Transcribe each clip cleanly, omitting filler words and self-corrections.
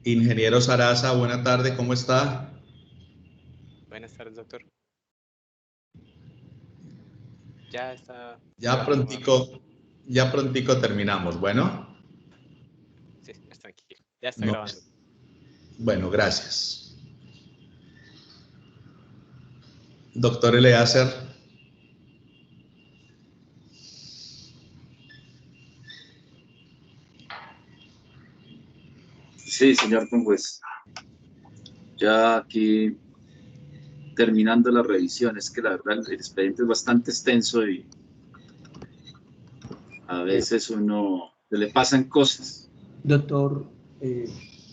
Ingeniero Sarasa, buena tarde, ¿cómo está? Buenas tardes, doctor. Ya está Ya grabando nuevamente. prontico terminamos, bueno. Sí, es tranquilo. Ya está No, grabando. bueno, gracias. Doctor Eleazar, Sí, señor juez. Ya aquí terminando la revisión, es que la verdad el expediente es bastante extenso y a veces uno se le pasan cosas. Doctor,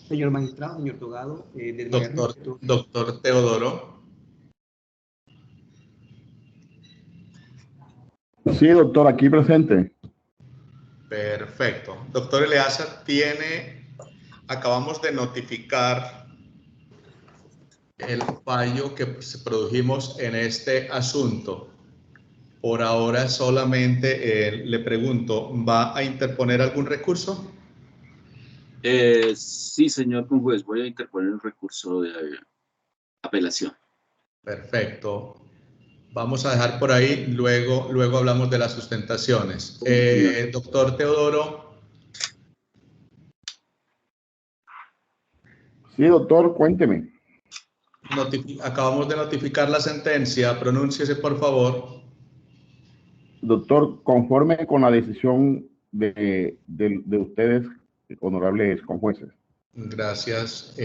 señor magistrado, señor Togado, del mayor respeto. doctor Teodoro. Sí, doctor, aquí presente. Perfecto. Doctor Eleazar, acabamos de notificar el fallo que produjimos en este asunto. Por ahora solamente le pregunto, ¿va a interponer algún recurso? Sí, señor juez, voy a interponer un recurso de apelación. Perfecto. Vamos a dejar por ahí, luego hablamos de las sustentaciones. Doctor Teodoro. Sí, doctor, cuénteme. Acabamos de notificar la sentencia, pronúnciese por favor. Doctor, conforme con la decisión de ustedes, honorables conjueces. Gracias.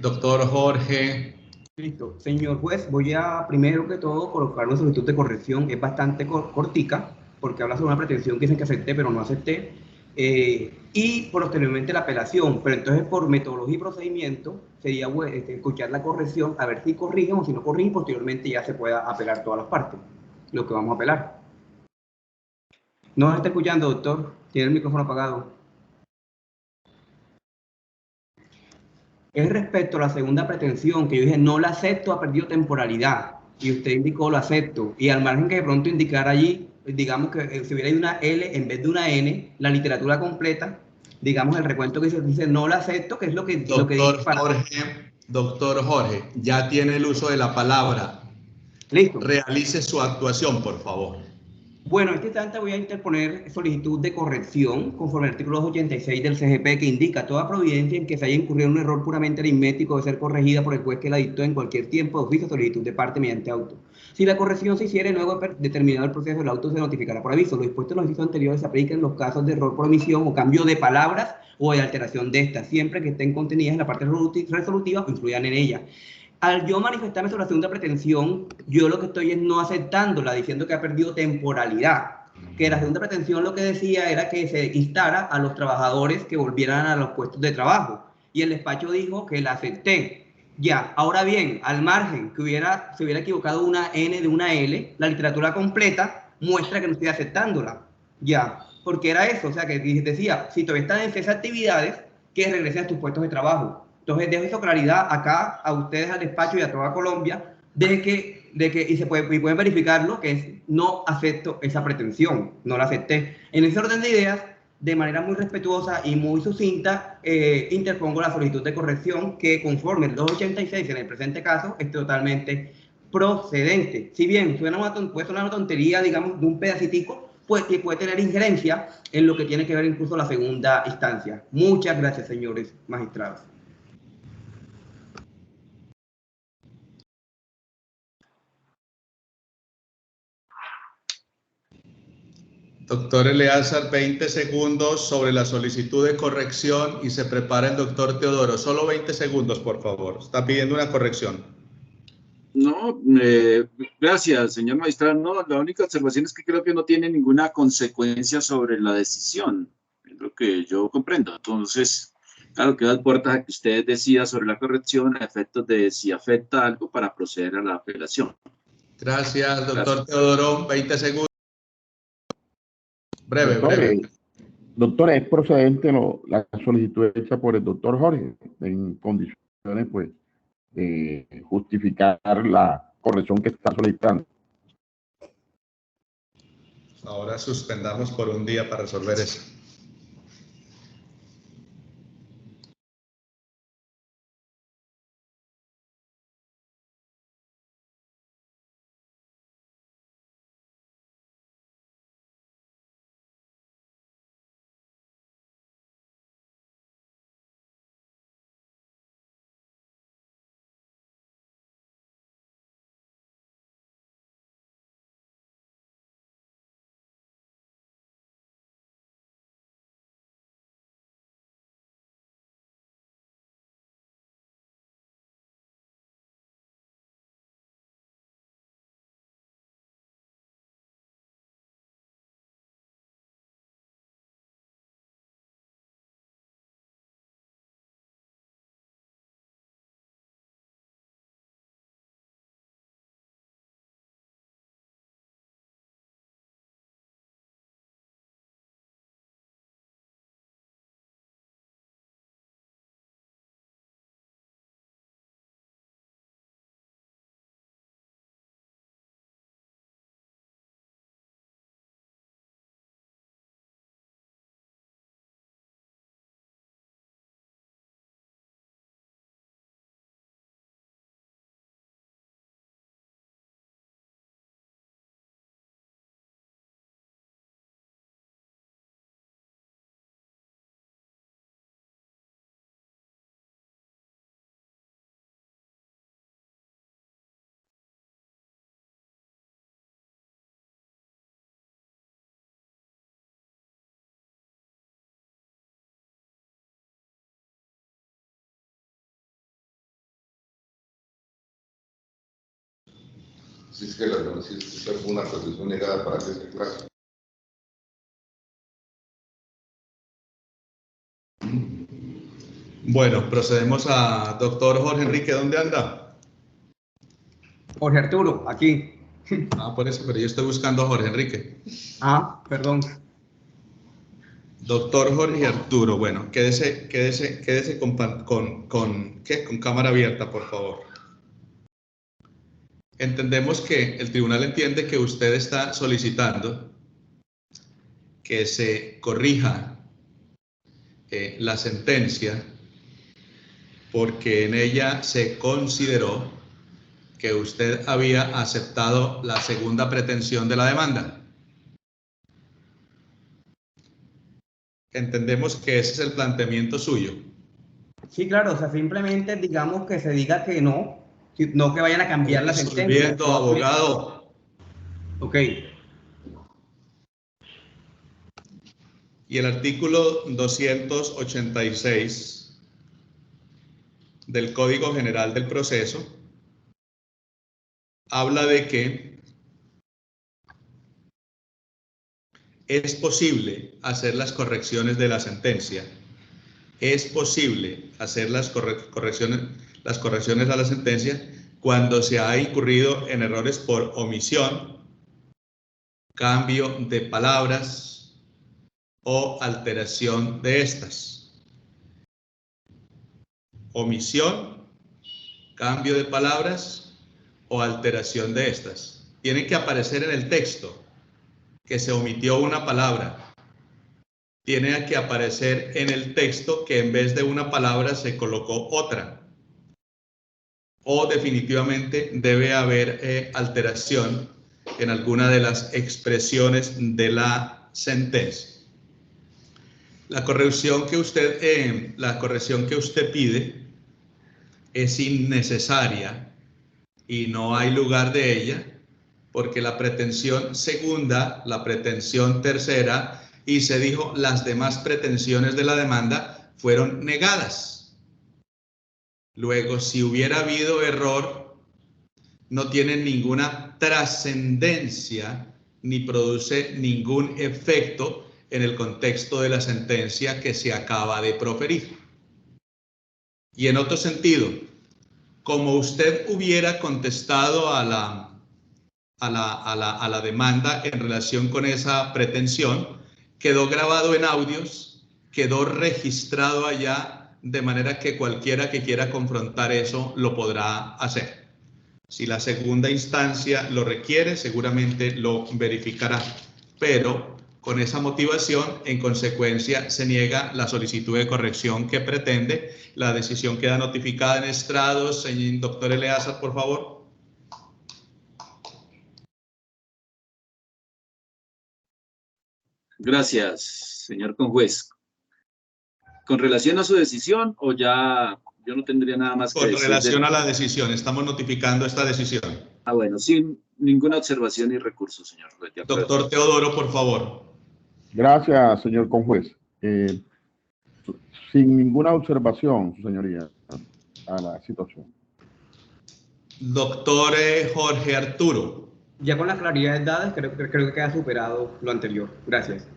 Doctor Jorge. Listo. Señor juez, voy a primero que todo colocar una solicitud de corrección. Es bastante cortica, porque habla sobre una pretensión que dicen que acepté, pero no acepté. Y posteriormente la apelación. Pero entonces, por metodología y procedimiento, sería escuchar la corrección, a ver si corrigen o si no corrigen, posteriormente ya se pueda apelar todas las partes, lo que vamos a apelar. ¿No se está escuchando, doctor? Tiene el micrófono apagado. Es respecto a la segunda pretensión, que yo dije no la acepto, ha perdido temporalidad, y usted indicó lo acepto, y al margen que de pronto indicar allí, digamos que si hubiera una L en vez de una N, la literatura completa, digamos el recuento que dice no la acepto, que es lo que dice para... Doctor Jorge, ya tiene el uso de la palabra. Listo. Realice su actuación, por favor. Bueno, en este instante voy a interponer solicitud de corrección conforme al artículo 286 del CGP, que indica toda providencia en que se haya incurrido en un error puramente aritmético de ser corregida por el juez que la dictó en cualquier tiempo de oficio solicitud de parte mediante auto. Si la corrección se hiciere luego de terminado el proceso, el auto se notificará por aviso. Lo dispuesto en los incisos anteriores se aplica en los casos de error por omisión o cambio de palabras o de alteración de estas, siempre que estén contenidas en la parte resolutiva o influyan en ella. Al yo manifestarme sobre la segunda pretensión, yo lo que estoy es no aceptándola, diciendo que ha perdido temporalidad. Que la segunda pretensión lo que decía era que se instara a los trabajadores que volvieran a los puestos de trabajo. Y el despacho dijo que la acepté. Ya, ahora bien, al margen que se hubiera equivocado una N de una L, la literatura completa muestra que no estoy aceptándola. Ya, porque era eso, o sea, que decía, si todavía están en esas actividades, que regresen a tus puestos de trabajo. Entonces, dejo esa claridad acá a ustedes, al despacho y a toda Colombia, y pueden verificarlo, que es no acepto esa pretensión, no la acepté. En ese orden de ideas, de manera muy respetuosa y muy sucinta, interpongo la solicitud de corrección que conforme el 286 en el presente caso es totalmente procedente. Si bien puede sonar una tontería, digamos, de un pedacitico, pues que puede tener injerencia en lo que tiene que ver incluso la segunda instancia. Muchas gracias, señores magistrados. Doctor Eleazar, 20 segundos sobre la solicitud de corrección y se prepara el doctor Teodoro. Solo 20 segundos, por favor. Está pidiendo una corrección. No, gracias, señor magistrado. No, la única observación es que creo que no tiene ninguna consecuencia sobre la decisión, es lo que yo comprendo. Entonces, claro, quedan puertas a que usted decida sobre la corrección a efectos de si afecta algo para proceder a la apelación. Gracias, doctor Teodoro. 20 segundos. Breve. Doctor, es procedente la solicitud hecha por el doctor Jorge, en condiciones, pues, de justificar la corrección que está solicitando. Ahora suspendamos por un día para resolver eso. Si es que esta fue una corrección negada para que esté claro. Bueno, procedemos a doctor Jorge Enrique. ¿Dónde anda? Jorge Arturo, aquí. Ah, por eso, pero yo estoy buscando a Jorge Enrique. Ah, perdón. Doctor Jorge Arturo, bueno, quédese con cámara abierta, por favor. Entendemos que el tribunal entiende que usted está solicitando que se corrija la sentencia porque en ella se consideró que usted había aceptado la segunda pretensión de la demanda. Entendemos que ese es el planteamiento suyo. Sí, claro, o sea, simplemente digamos que se diga que no, no que vayan a cambiar la sentencia. Resolviendo, abogado. Ok. Y el artículo 286 del Código General del Proceso habla de que es posible hacer las correcciones de la sentencia. Es posible hacer las correcciones a la sentencia cuando se ha incurrido en errores por omisión, cambio de palabras o alteración de estas. Omisión, cambio de palabras o alteración de estas. Tiene que aparecer en el texto que se omitió una palabra. Tiene que aparecer en el texto que en vez de una palabra se colocó otra. O definitivamente debe haber alteración en alguna de las expresiones de la sentencia. La corrección que usted pide es innecesaria y no hay lugar de ella porque la pretensión segunda, la pretensión tercera y se dijo las demás pretensiones de la demanda fueron negadas. Luego, si hubiera habido error, no tiene ninguna trascendencia ni produce ningún efecto en el contexto de la sentencia que se acaba de proferir. Y en otro sentido, como usted hubiera contestado a la demanda en relación con esa pretensión, quedó grabado en audios, quedó registrado allá, de manera que cualquiera que quiera confrontar eso lo podrá hacer. Si la segunda instancia lo requiere, seguramente lo verificará, pero con esa motivación, en consecuencia, se niega la solicitud de corrección que pretende. La decisión queda notificada en estrados. Señor doctor Eleazar, por favor. Gracias, señor conjuez. ¿Con relación a su decisión o ya yo no tendría nada más que decir? Con relación a la decisión, estamos notificando esta decisión. Ah, bueno, sin ninguna observación ni recurso, señor juez. Doctor Teodoro, por favor. Gracias, señor conjuez. Sin ninguna observación, su señoría, a la situación. Doctor Jorge Arturo. Ya con las claridades dadas, creo que queda superado lo anterior. Gracias.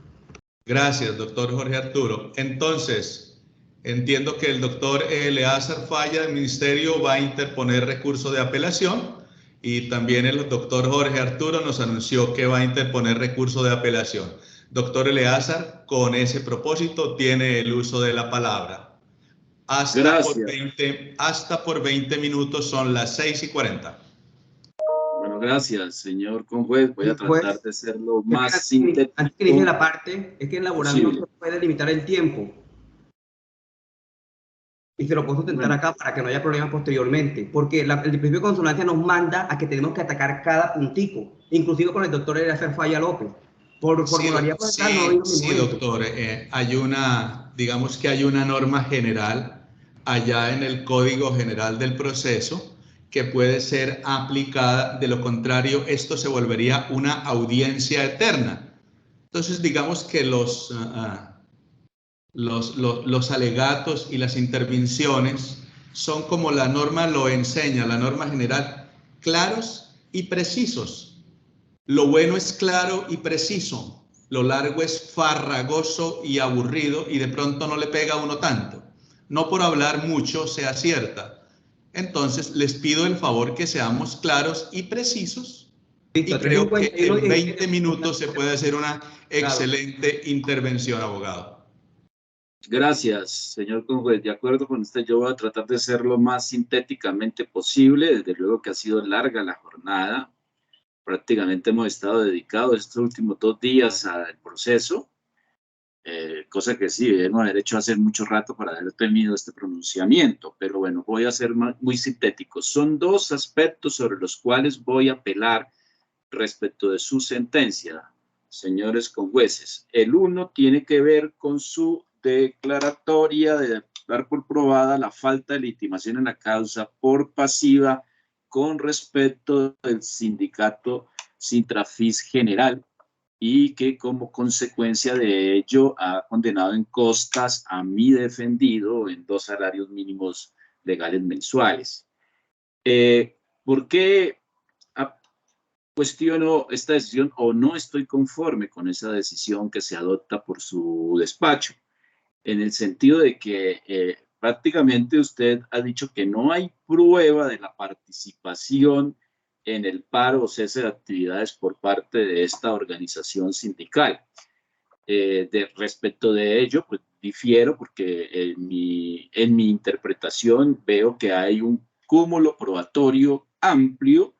Gracias, doctor Jorge Arturo. Entonces, entiendo que el doctor Eleazar Falla del Ministerio va a interponer recurso de apelación y también el doctor Jorge Arturo nos anunció que va a interponer recurso de apelación. Doctor Eleazar, con ese propósito, tiene el uso de la palabra. Hasta por 20 minutos, son las 6:40. Bueno, gracias, señor conjuez. Voy a tratar de ser lo más sintético. Antes que inicie la parte, es que en laboral no se puede limitar el tiempo. Y se lo puedo sustentar acá para que no haya problemas posteriormente. Porque el principio de consonancia nos manda a que tenemos que atacar cada puntico, inclusive con el doctor Eleazar Falla López. Sí, doctor. Digamos que hay una norma general allá en el Código General del Proceso que puede ser aplicada. De lo contrario, esto se volvería una audiencia eterna. Entonces, digamos que los alegatos y las intervenciones son como la norma lo enseña, la norma general, claros y precisos. Lo bueno es claro y preciso. Lo largo es farragoso y aburrido y de pronto no le pega a uno tanto. No por hablar mucho se acierta. Entonces les pido el favor que seamos claros y precisos. Listo, Y creo que en 20 en- minutos se puede hacer una excelente intervención, abogado. Gracias, señor Conjuez. De acuerdo con usted, yo voy a tratar de ser lo más sintéticamente posible. Desde luego que ha sido larga la jornada. Prácticamente hemos estado dedicados estos últimos 2 días al proceso, cosa que sí, debemos haber hecho hace mucho rato para haber tenido este pronunciamiento. Pero bueno, voy a ser muy sintético. Son 2 aspectos sobre los cuales voy a apelar respecto de su sentencia, señores conjueces. El uno tiene que ver con su declaratoria de dar por probada la falta de legitimación en la causa por pasiva con respecto del sindicato Sintrafis General y que como consecuencia de ello ha condenado en costas a mi defendido en 2 salarios mínimos legales mensuales. ¿Por qué cuestiono esta decisión o no estoy conforme con esa decisión que se adopta por su despacho? En el sentido de que prácticamente usted ha dicho que no hay prueba de la participación en el paro o cese de actividades por parte de esta organización sindical. Respecto de ello, pues difiero porque en mi interpretación veo que hay un cúmulo probatorio amplio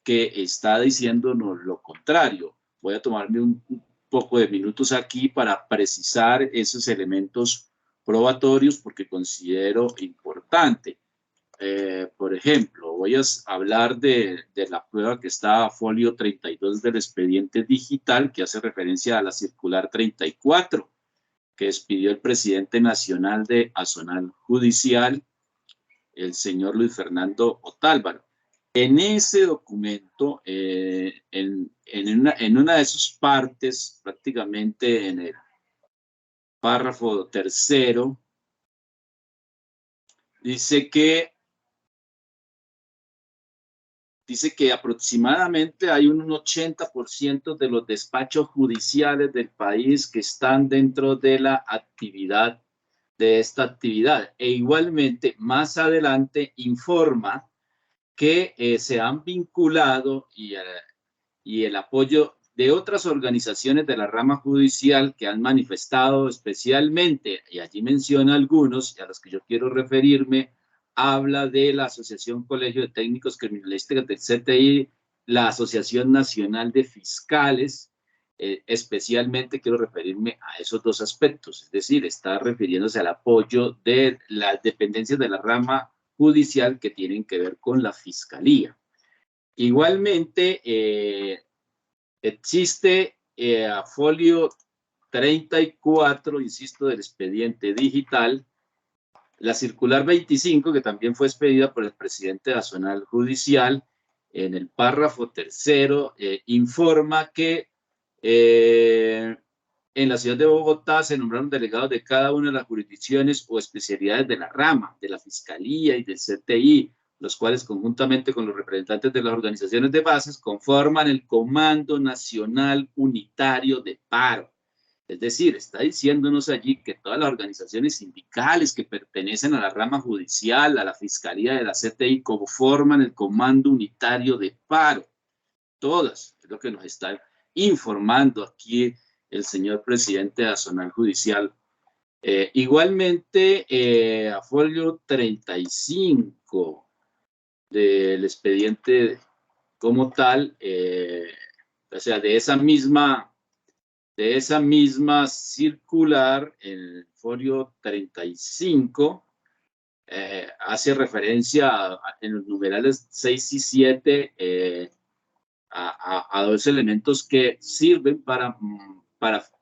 que está diciéndonos lo contrario. Voy a tomarme un poco de minutos aquí para precisar esos elementos probatorios porque considero importante. Por ejemplo, voy a hablar de la prueba que está a folio 32 del expediente digital, que hace referencia a la circular 34, que expidió el presidente nacional de Azonal Judicial, el señor Luis Fernando Otálvaro. En ese documento, en una de sus partes, prácticamente en el párrafo 3, dice que aproximadamente hay un 80% de los despachos judiciales del país que están dentro de la actividad, de esta actividad. E igualmente, más adelante, informa que se han vinculado y el apoyo de otras organizaciones de la rama judicial que han manifestado especialmente, y allí menciona algunos, y a los que yo quiero referirme, habla de la Asociación Colegio de Técnicos Criminalísticos del CTI, la Asociación Nacional de Fiscales, especialmente quiero referirme a esos 2 aspectos, es decir, está refiriéndose al apoyo de las dependencias de la rama judicial que tienen que ver con la fiscalía. Igualmente, existe a folio 34, insisto, del expediente digital, la circular 25, que también fue expedida por el presidente nacional judicial, en el párrafo 3, informa que en la ciudad de Bogotá se nombraron delegados de cada una de las jurisdicciones o especialidades de la rama, de la Fiscalía y del CTI, los cuales conjuntamente con los representantes de las organizaciones de bases conforman el Comando Nacional Unitario de Paro. Es decir, está diciéndonos allí que todas las organizaciones sindicales que pertenecen a la rama judicial, a la Fiscalía de la CTI, conforman el Comando Unitario de Paro. Todas, es lo que nos está informando aquí el señor presidente de Azonal Judicial. Igualmente, a folio 35 del expediente como tal, o sea, de esa misma circular, en el folio 35, hace referencia en los numerales 6 y 7 a 2 elementos que sirven para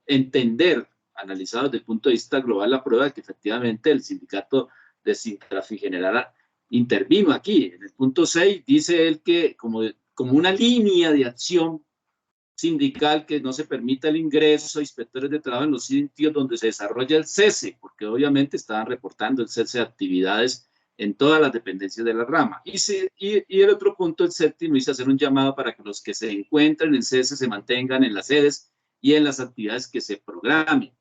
entender, analizados desde el punto de vista global, la prueba de que efectivamente el sindicato de Sintrafis General intervino aquí. En el punto 6 dice él que como una línea de acción sindical que no se permita el ingreso de inspectores de trabajo en los sitios donde se desarrolla el cese, porque obviamente estaban reportando el cese de actividades en todas las dependencias de la rama. Y el otro punto, el séptimo, dice hacer un llamado para que los que se encuentren en cese se mantengan en las sedes y en las actividades que se programen.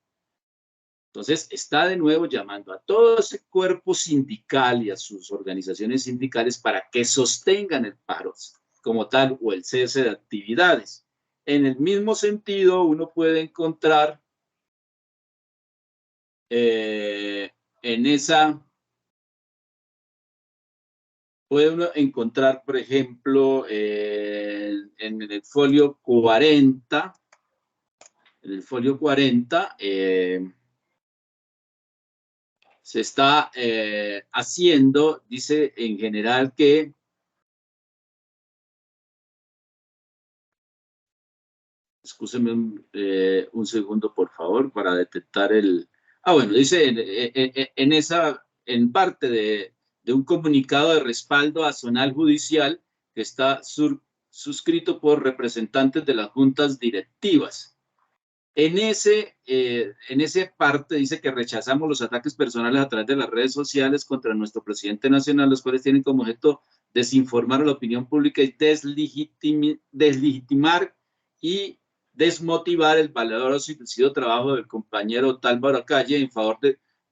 Entonces, está de nuevo llamando a todo ese cuerpo sindical y a sus organizaciones sindicales para que sostengan el paro como tal o el cese de actividades. En el mismo sentido, uno puede encontrar por ejemplo, en el folio 40, se está haciendo, dice en general que excúsenme un segundo, por favor, para detectar el... bueno, dice en parte de un comunicado de respaldo a zonal judicial que está suscrito por representantes de las juntas directivas. En ese parte dice que rechazamos los ataques personales a través de las redes sociales contra nuestro presidente nacional, los cuales tienen como objeto desinformar a la opinión pública y deslegitimar y desmotivar el valioso y preciso trabajo del compañero Tálvaro Calle en favor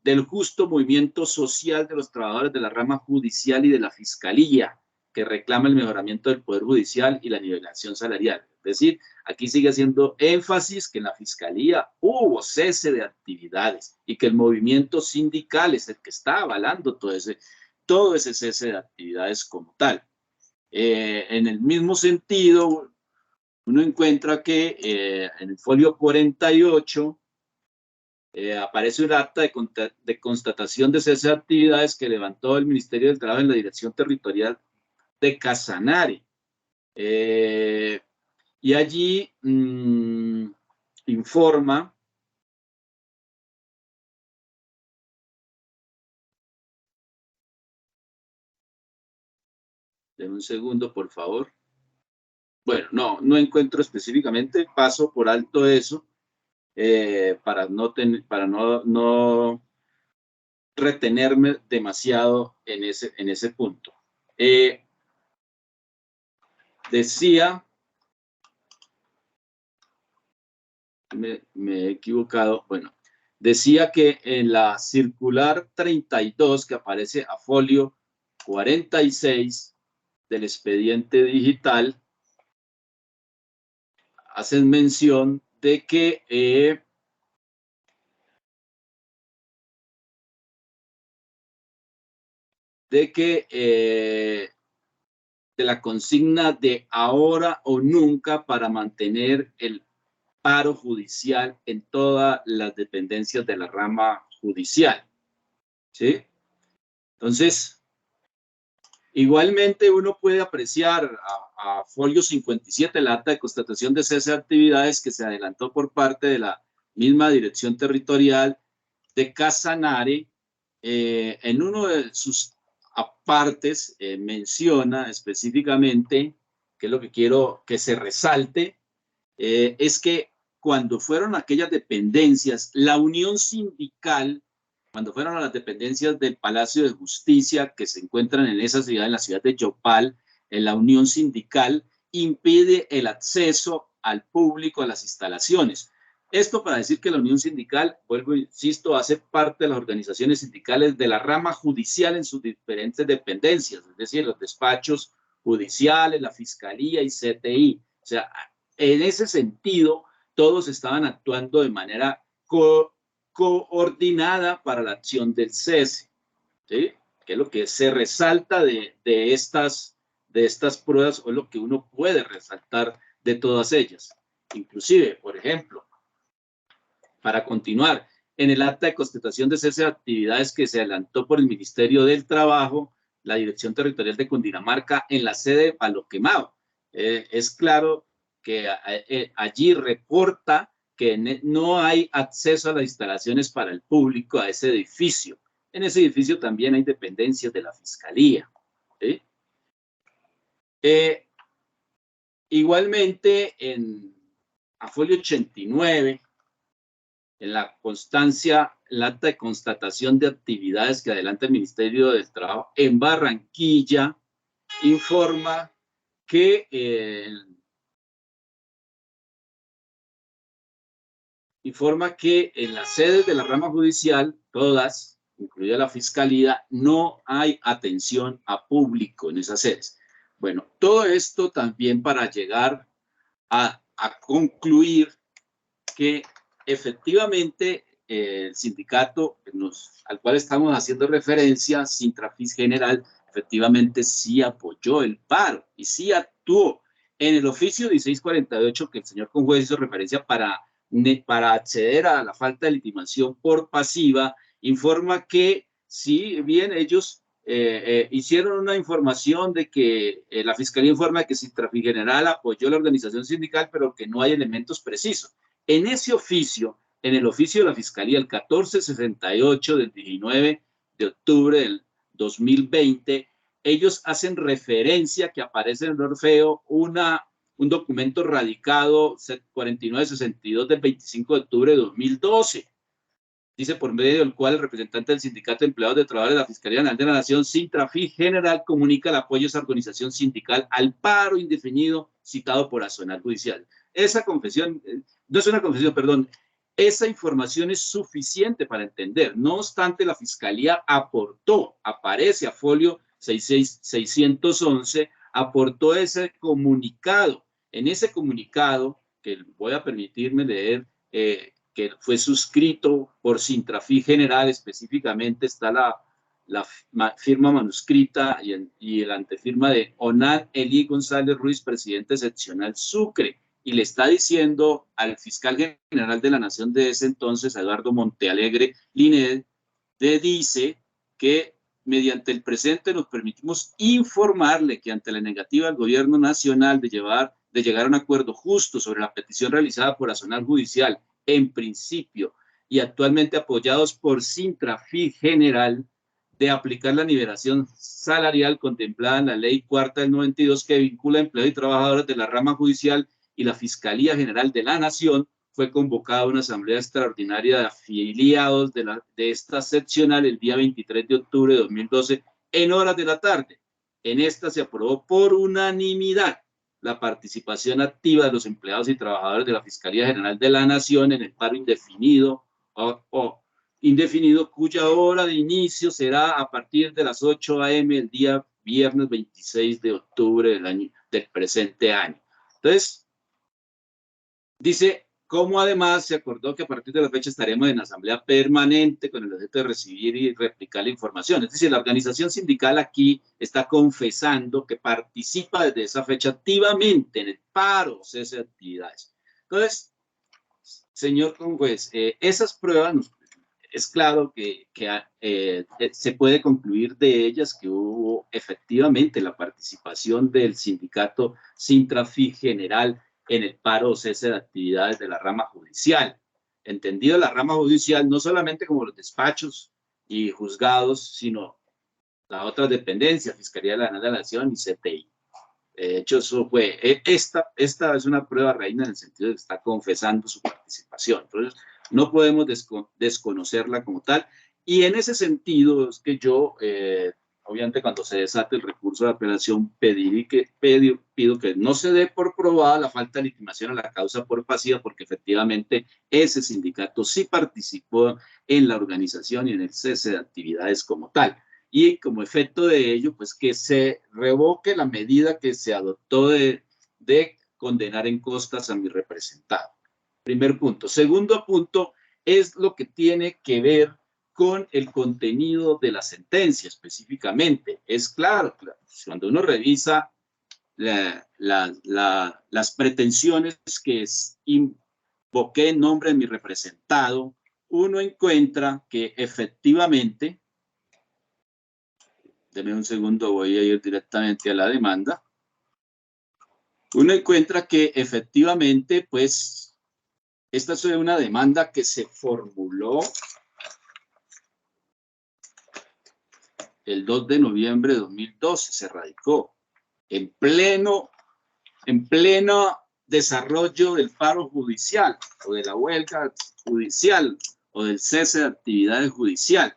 del justo movimiento social de los trabajadores de la rama judicial y de la fiscalía, que reclama el mejoramiento del poder judicial y la nivelación salarial. Es decir, aquí sigue haciendo énfasis que en la fiscalía hubo cese de actividades y que el movimiento sindical es el que está avalando todo ese cese de actividades como tal. En el mismo sentido, uno encuentra que en el folio 48 aparece un acta de constatación de cese de actividades que levantó el Ministerio del Trabajo en la Dirección Territorial de Casanare. Y allí informa denme un segundo, por favor. Bueno, no encuentro específicamente, paso por alto eso para no retenerme demasiado en ese punto. Decía, me he equivocado, bueno, decía que en la circular 32 que aparece a folio 46 del expediente digital, hacen mención de que de la consigna de ahora o nunca para mantener el paro judicial en todas las dependencias de la rama judicial. ¿Sí? Entonces, igualmente uno puede apreciar a folio 57 el acta de constatación de cese de actividades que se adelantó por parte de la misma Dirección Territorial de Casanare. En uno de sus apartes menciona específicamente, que es lo que quiero que se resalte, es que cuando fueron aquellas dependencias, la unión sindical, cuando fueron a las dependencias del Palacio de Justicia que se encuentran en esa ciudad, en la ciudad de Yopal, en la unión sindical impide el acceso al público a las instalaciones. Esto para decir que la unión sindical, vuelvo, insisto, hace parte de las organizaciones sindicales de la rama judicial en sus diferentes dependencias, es decir, los despachos judiciales, la fiscalía y CTI. O sea, en ese sentido, todos estaban actuando de manera coordinada para la acción del cese, ¿sí? Que es lo que se resalta de estas pruebas, o lo que uno puede resaltar de todas ellas. Inclusive, por ejemplo, para continuar, en el acta de constatación de cese de actividades que se adelantó por el Ministerio del Trabajo, la Dirección Territorial de Cundinamarca, en la sede de Palo Quemado, es claro que allí reporta que no hay acceso a las instalaciones para el público a ese edificio. En ese edificio también hay dependencias de la Fiscalía, ¿sí? Igualmente, a folio 89, en la constancia, el acta de constatación de actividades que adelanta el Ministerio del Trabajo en Barranquilla, informa que en las sedes de la rama judicial, todas, incluida la Fiscalía, no hay atención a público en esas sedes. Bueno, todo esto también para llegar a concluir que efectivamente el sindicato al cual estamos haciendo referencia, Sintrafis General, efectivamente sí apoyó el paro y sí actuó. En el oficio 1648 que el señor conjuez hizo referencia para acceder a la falta de legitimación por pasiva, informa que si bien ellos hicieron una información de que la Fiscalía informa de que Sintrafis General apoyó la organización sindical, pero que no hay elementos precisos. En ese oficio, en el oficio de la Fiscalía, el 1468 del 19 de octubre del 2020, ellos hacen referencia que aparece en el Orfeo un documento radicado 4962 del 25 de octubre de 2012. Dice, por medio del cual el representante del Sindicato de Empleados de Trabajadores de la Fiscalía General de la Nación, Sintrafis General, comunica el apoyo a esa organización sindical al paro indefinido citado por Accionar Judicial. Esa confesión, no es una confesión, perdón, esa información es suficiente para entender. No obstante, la Fiscalía aportó, aparece a folio 611, aportó ese comunicado. En ese comunicado, que voy a permitirme leer, que fue suscrito por Sintrafis General, específicamente está la firma manuscrita y el antefirma de Onan Eli González Ruiz, presidente seccional Sucre, y le está diciendo al fiscal general de la Nación de ese entonces, Eduardo Montealegre Linet, le dice que mediante el presente nos permitimos informarle que ante la negativa del gobierno nacional de llegar a un acuerdo justo sobre la petición realizada por Accionar Judicial, en principio y actualmente apoyados por Sintrafis General, de aplicar la nivelación salarial contemplada en la Ley Cuarta del 92 que vincula a empleados y trabajadores de la rama judicial y la Fiscalía General de la Nación, fue convocada una asamblea extraordinaria de afiliados de esta seccional el día 23 de octubre de 2012 en horas de la tarde. En esta se aprobó por unanimidad la participación activa de los empleados y trabajadores de la Fiscalía General de la Nación en el paro indefinido o indefinido, cuya hora de inicio será a partir de las 8 a.m. el día viernes 26 de octubre del presente año. Entonces, dice, como además se acordó que a partir de la fecha estaremos en asamblea permanente con el objeto de recibir y replicar la información. Es decir, la organización sindical aquí está confesando que participa desde esa fecha activamente en el paro, cese de actividades. Entonces, señor conjuez, esas pruebas, es claro que se puede concluir de ellas que hubo efectivamente la participación del sindicato Sintrafis General en el paro o cese de actividades de la rama judicial. Entendido la rama judicial no solamente como los despachos y juzgados, sino la otra dependencia, Fiscalía de la Nación y CTI. De hecho, eso fue, esta es una prueba reina en el sentido de que está confesando su participación. Entonces, no podemos desconocerla como tal. Y en ese sentido es que yo, obviamente cuando se desate el recurso de apelación, pido que no se dé por probada la falta de legitimación a la causa por pasiva, porque efectivamente ese sindicato sí participó en la organización y en el cese de actividades como tal. Y como efecto de ello, pues que se revoque la medida que se adoptó de condenar en costas a mi representado. Primer punto. Segundo punto es lo que tiene que ver con el contenido de la sentencia específicamente. Es claro, cuando uno revisa las pretensiones que invoqué en nombre de mi representado, uno encuentra que efectivamente, deme un segundo, voy a ir directamente a la demanda, uno encuentra que efectivamente, pues, esta es una demanda que se formuló el 2 de noviembre de 2012, se radicó en plena desarrollo del paro judicial o de la huelga judicial o del cese de actividades judicial.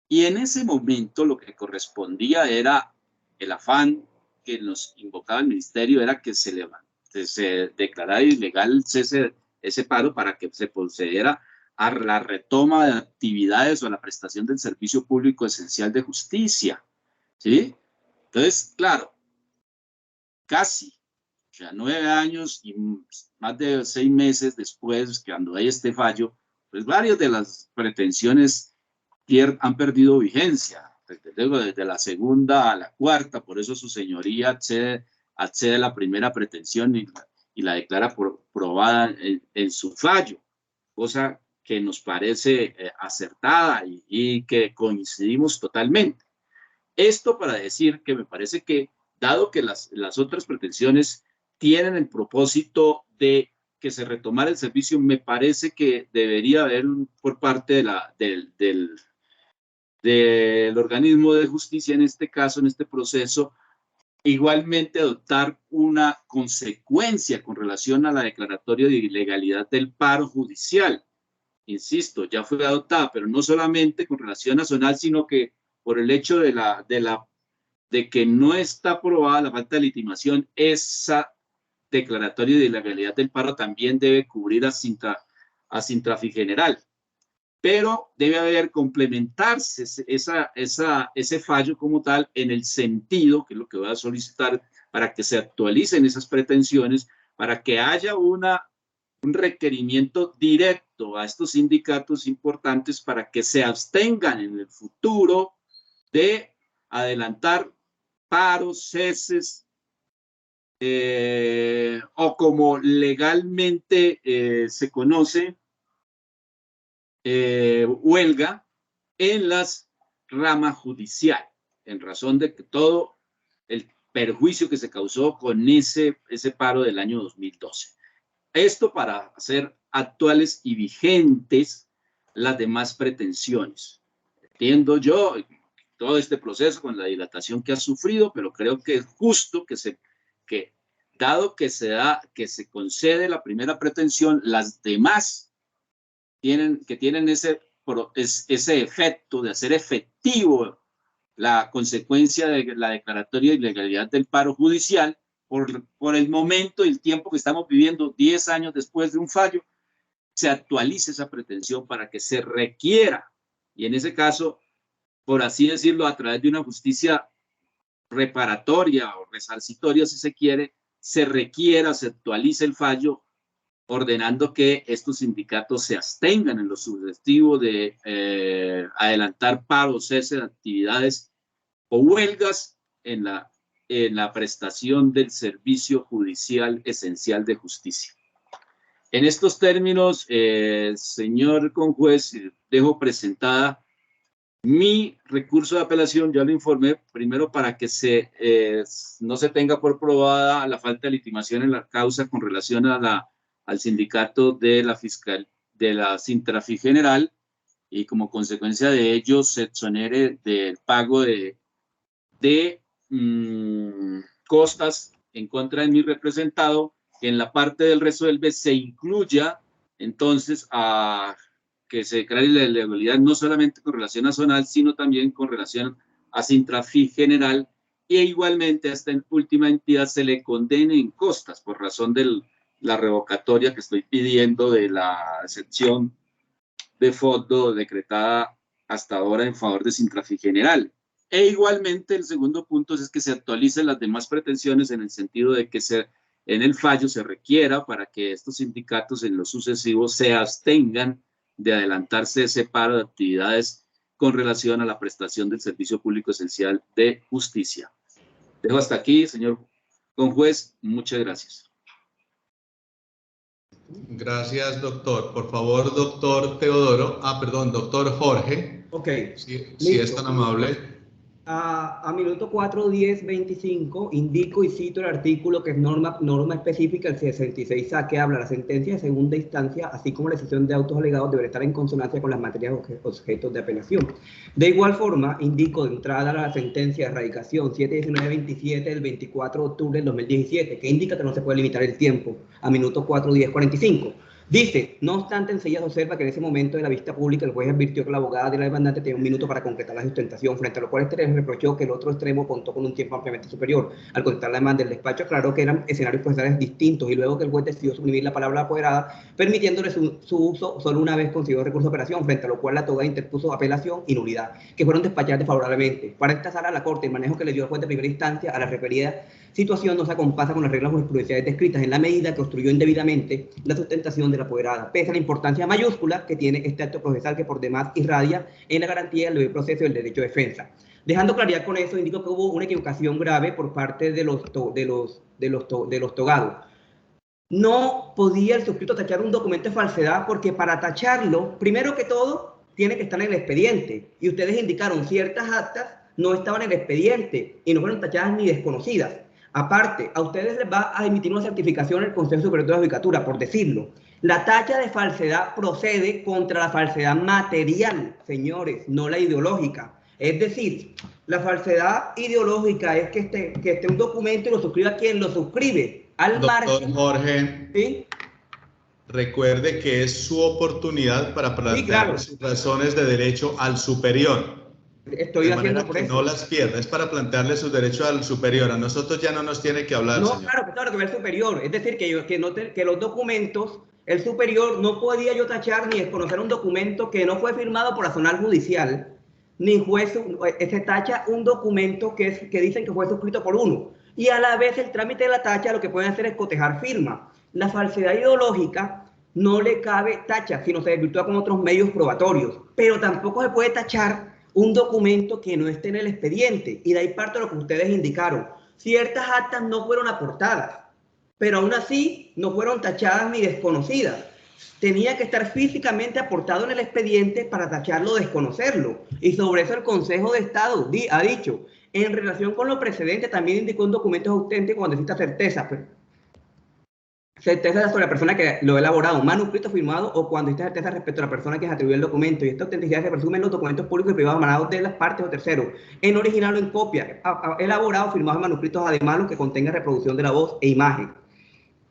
Y en ese momento lo que correspondía era el afán que nos invocaba el ministerio, era que se declarara ilegal el cese, ese paro, para que se procediera a la retoma de actividades o a la prestación del servicio público esencial de justicia, ¿sí? Entonces, claro, casi ya 9 años y más de 6 meses después, cuando hay este fallo, pues varias de las pretensiones han perdido vigencia, desde la segunda a la cuarta. Por eso su señoría accede a la primera pretensión y la declara probada en su fallo, cosa que nos parece acertada y que coincidimos totalmente. Esto para decir que me parece que, dado que las otras pretensiones tienen el propósito de que se retomara el servicio, me parece que debería haber por parte del organismo de justicia, en este caso, en este proceso, igualmente adoptar una consecuencia con relación a la declaratoria de ilegalidad del paro judicial. Insisto, ya fue adoptada, pero no solamente con relación a zonal, sino que por el hecho de que no está aprobada la falta de legitimación, esa declaratoria de ilegalidad del paro también debe cubrir a Sintrafi General. Pero debe complementarse ese fallo como tal, en el sentido, que es lo que voy a solicitar, para que se actualicen esas pretensiones, para que haya un requerimiento directo a estos sindicatos importantes para que se abstengan en el futuro de adelantar paros, ceses, o como legalmente se conoce, huelga en las ramas judiciales, en razón de que todo el perjuicio que se causó con ese paro del año 2012. Esto para hacer actuales y vigentes las demás pretensiones. Entiendo yo todo este proceso con la dilatación que ha sufrido, pero creo que es justo que dado que se concede la primera pretensión, las demás tienen ese efecto de hacer efectivo la consecuencia de la declaratoria de ilegalidad del paro judicial por el momento y el tiempo que estamos viviendo, 10 años después de un fallo, se actualice esa pretensión para que se requiera, y en ese caso, por así decirlo, a través de una justicia reparatoria o resarcitoria, si se quiere, se requiera, se actualice el fallo, ordenando que estos sindicatos se abstengan en lo sucesivo de adelantar paros, cese de actividades o huelgas en la prestación del servicio judicial esencial de justicia. En estos términos, señor conjuez, dejo presentada mi recurso de apelación. Ya lo informé, primero para que no se tenga por probada la falta de legitimación en la causa con relación al sindicato de la Sintrafi General, y como consecuencia de ello se exonere del pago de costas en contra de mi representado, que en la parte del resuelve se incluya entonces a que se declare la ilegalidad no solamente con relación a zonal, sino también con relación a Sintrafi General, e igualmente a esta última entidad se le condene en costas por razón de la revocatoria que estoy pidiendo de la excepción de fondo decretada hasta ahora en favor de Sintrafi General. E igualmente el segundo punto es que se actualicen las demás pretensiones en el sentido de que en el fallo se requiera para que estos sindicatos en lo sucesivo se abstengan de adelantarse ese paro de actividades con relación a la prestación del servicio público esencial de justicia. Dejo hasta aquí, señor conjuez. Muchas gracias. Gracias, doctor. Por favor, doctor Teodoro. Perdón, doctor Jorge. Ok. Si es tan amable. A minuto 4:10:25 indico y cito el artículo que es norma específica, el 66A, que habla: la sentencia de segunda instancia, así como la decisión de autos alegados, deberá estar en consonancia con las materias objetos de apelación. De igual forma, indico de entrada la sentencia de erradicación 71927 del 24 de octubre del 2017, que indica que no se puede limitar el tiempo, a minuto 4:10:45. Dice: no obstante, enseguida se observa que en ese momento de la vista pública el juez advirtió que la abogada de la demandante tenía 1 minuto para concretar la sustentación, frente a lo cual este reprochó que el otro extremo contó con un tiempo ampliamente superior. Al contestar la demanda, el despacho aclaró que eran escenarios procesales distintos, y luego que el juez decidió suprimir la palabra apoderada, permitiéndole su uso solo una vez consiguió recurso de apelación, frente a lo cual la toga interpuso apelación y nulidad, que fueron despachadas desfavorablemente. Para esta sala, la Corte, el manejo que le dio el juez de primera instancia a la referida situación no se acompasa con las reglas jurisprudenciales descritas, en la medida que obstruyó indebidamente la sustentación de la apoderada, pese a la importancia mayúscula que tiene este acto procesal, que por demás irradia en la garantía del debido proceso y el derecho de defensa. Dejando claridad con eso, indico que hubo una equivocación grave por parte de los togados. No podía el suscrito tachar un documento de falsedad, porque para tacharlo, primero que todo, tiene que estar en el expediente, y ustedes indicaron ciertas actas no estaban en el expediente y no fueron tachadas ni desconocidas. Aparte, a ustedes les va a emitir una certificación el Consejo Superior de la Judicatura, por decirlo. La tacha de falsedad procede contra la falsedad material, señores, no la ideológica. Es decir, la falsedad ideológica es que esté un documento y lo suscriba quien lo suscribe. Al margen. Doctor Jorge, ¿sí? Recuerde que es su oportunidad para plantear sus razones de derecho al superior. Estoy de haciendo manera por que eso. no las pierda, es para plantearle sus derechos al superior. A nosotros ya no nos tiene que hablar, no, señor. Claro que ver el superior. Es decir, que los documentos, el superior no podía yo tachar ni desconocer un documento que no fue firmado por Azonal Judicial, ni juez. Se tacha un documento que dicen que fue suscrito por uno. Y a la vez el trámite de la tacha lo que pueden hacer es cotejar firma. La falsedad ideológica no le cabe tacha, sino se desvirtúa con otros medios probatorios. Pero tampoco se puede tachar un documento que no esté en el expediente, y de ahí parte de lo que ustedes indicaron. Ciertas actas no fueron aportadas, pero aún así no fueron tachadas ni desconocidas. Tenía que estar físicamente aportado en el expediente para tacharlo o desconocerlo, y sobre eso el Consejo de Estado ha dicho: en relación con lo precedente, también indicó un documento auténtico cuando exista certeza sobre la persona que lo ha elaborado, un manuscrito firmado, o cuando existe certeza respecto a la persona que atribuyó el documento, y esta autenticidad se presume en los documentos públicos y privados emanados de las partes o terceros, en original o en copia, elaborado, firmados en manuscritos, además los que contenga reproducción de la voz e imagen.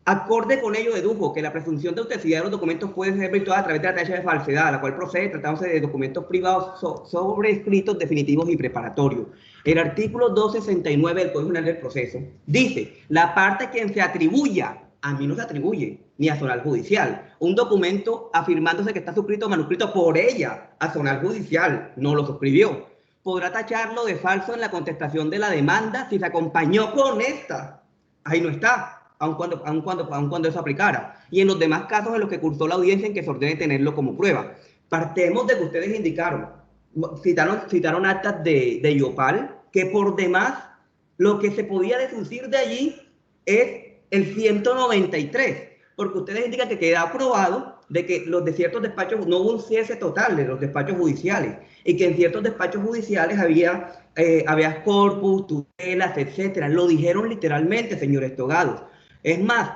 Acorde con ello, dedujo que la presunción de autenticidad de los documentos puede ser virtuada a través de la tacha de falsedad, la cual procede tratándose de documentos privados sobrescritos, definitivos y preparatorios. El artículo 269 del Código General del Proceso dice: la parte a quien se atribuya, a mí no se atribuye, ni a Azonal Judicial, un documento afirmándose que está suscrito o manuscrito por ella, Azonal Judicial no lo suscribió, podrá tacharlo de falso en la contestación de la demanda si se acompañó con esta. Ahí no está. Aun cuando eso aplicara, y en los demás casos en los que cursó la audiencia en que se ordene tenerlo como prueba. Partemos de que ustedes indicaron, citaron actas de Yopal, que por demás lo que se podía deducir de allí es el 193, porque ustedes indican que queda aprobado de que de ciertos despachos no hubo un cese total de los despachos judiciales, y que en ciertos despachos judiciales había corpus, tutelas, etcétera. Lo dijeron literalmente, señores togados. Es más,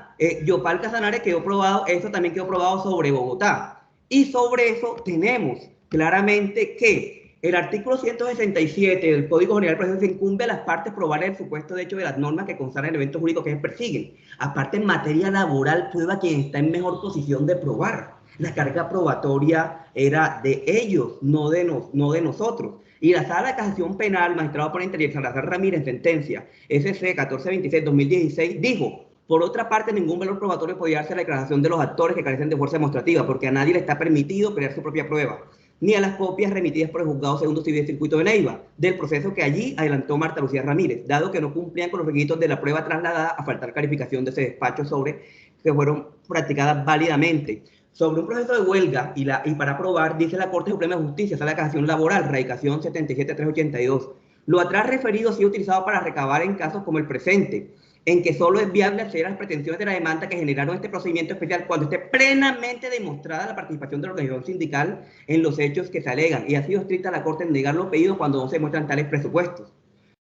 Yopal Casanare quedó probado, eso también quedó probado sobre Bogotá. Y sobre eso tenemos claramente que el artículo 167 del Código General del Proceso incumbe a las partes probar el supuesto de hecho de las normas que consagran el evento jurídico que se persiguen. Aparte, en materia laboral, prueba quien está en mejor posición de probar. La carga probatoria era de ellos, no de nosotros. Y la Sala de Casación Penal, magistrado por Interior Salazar Ramírez, sentencia SC 1426-2016, dijo: por otra parte, ningún valor probatorio podía darse a la declaración de los actores que carecen de fuerza demostrativa, porque a nadie le está permitido crear su propia prueba, ni a las copias remitidas por el Juzgado Segundo Civil del Circuito de Neiva, del proceso que allí adelantó Marta Lucía Ramírez, dado que no cumplían con los requisitos de la prueba trasladada, a faltar calificación de ese despacho sobre que fueron practicadas válidamente. Sobre un proceso de huelga y para probar, dice la Corte Suprema de Justicia, Sala de Casación Laboral, radicación 77-382. Lo atrás referido ha sido utilizado para recabar en casos como el presente. en que solo es viable acceder a las pretensiones de la demanda que generaron este procedimiento especial cuando esté plenamente demostrada la participación de la organización sindical en los hechos que se alegan, y ha sido estricta la Corte en negar los pedidos cuando no se muestran tales presupuestos.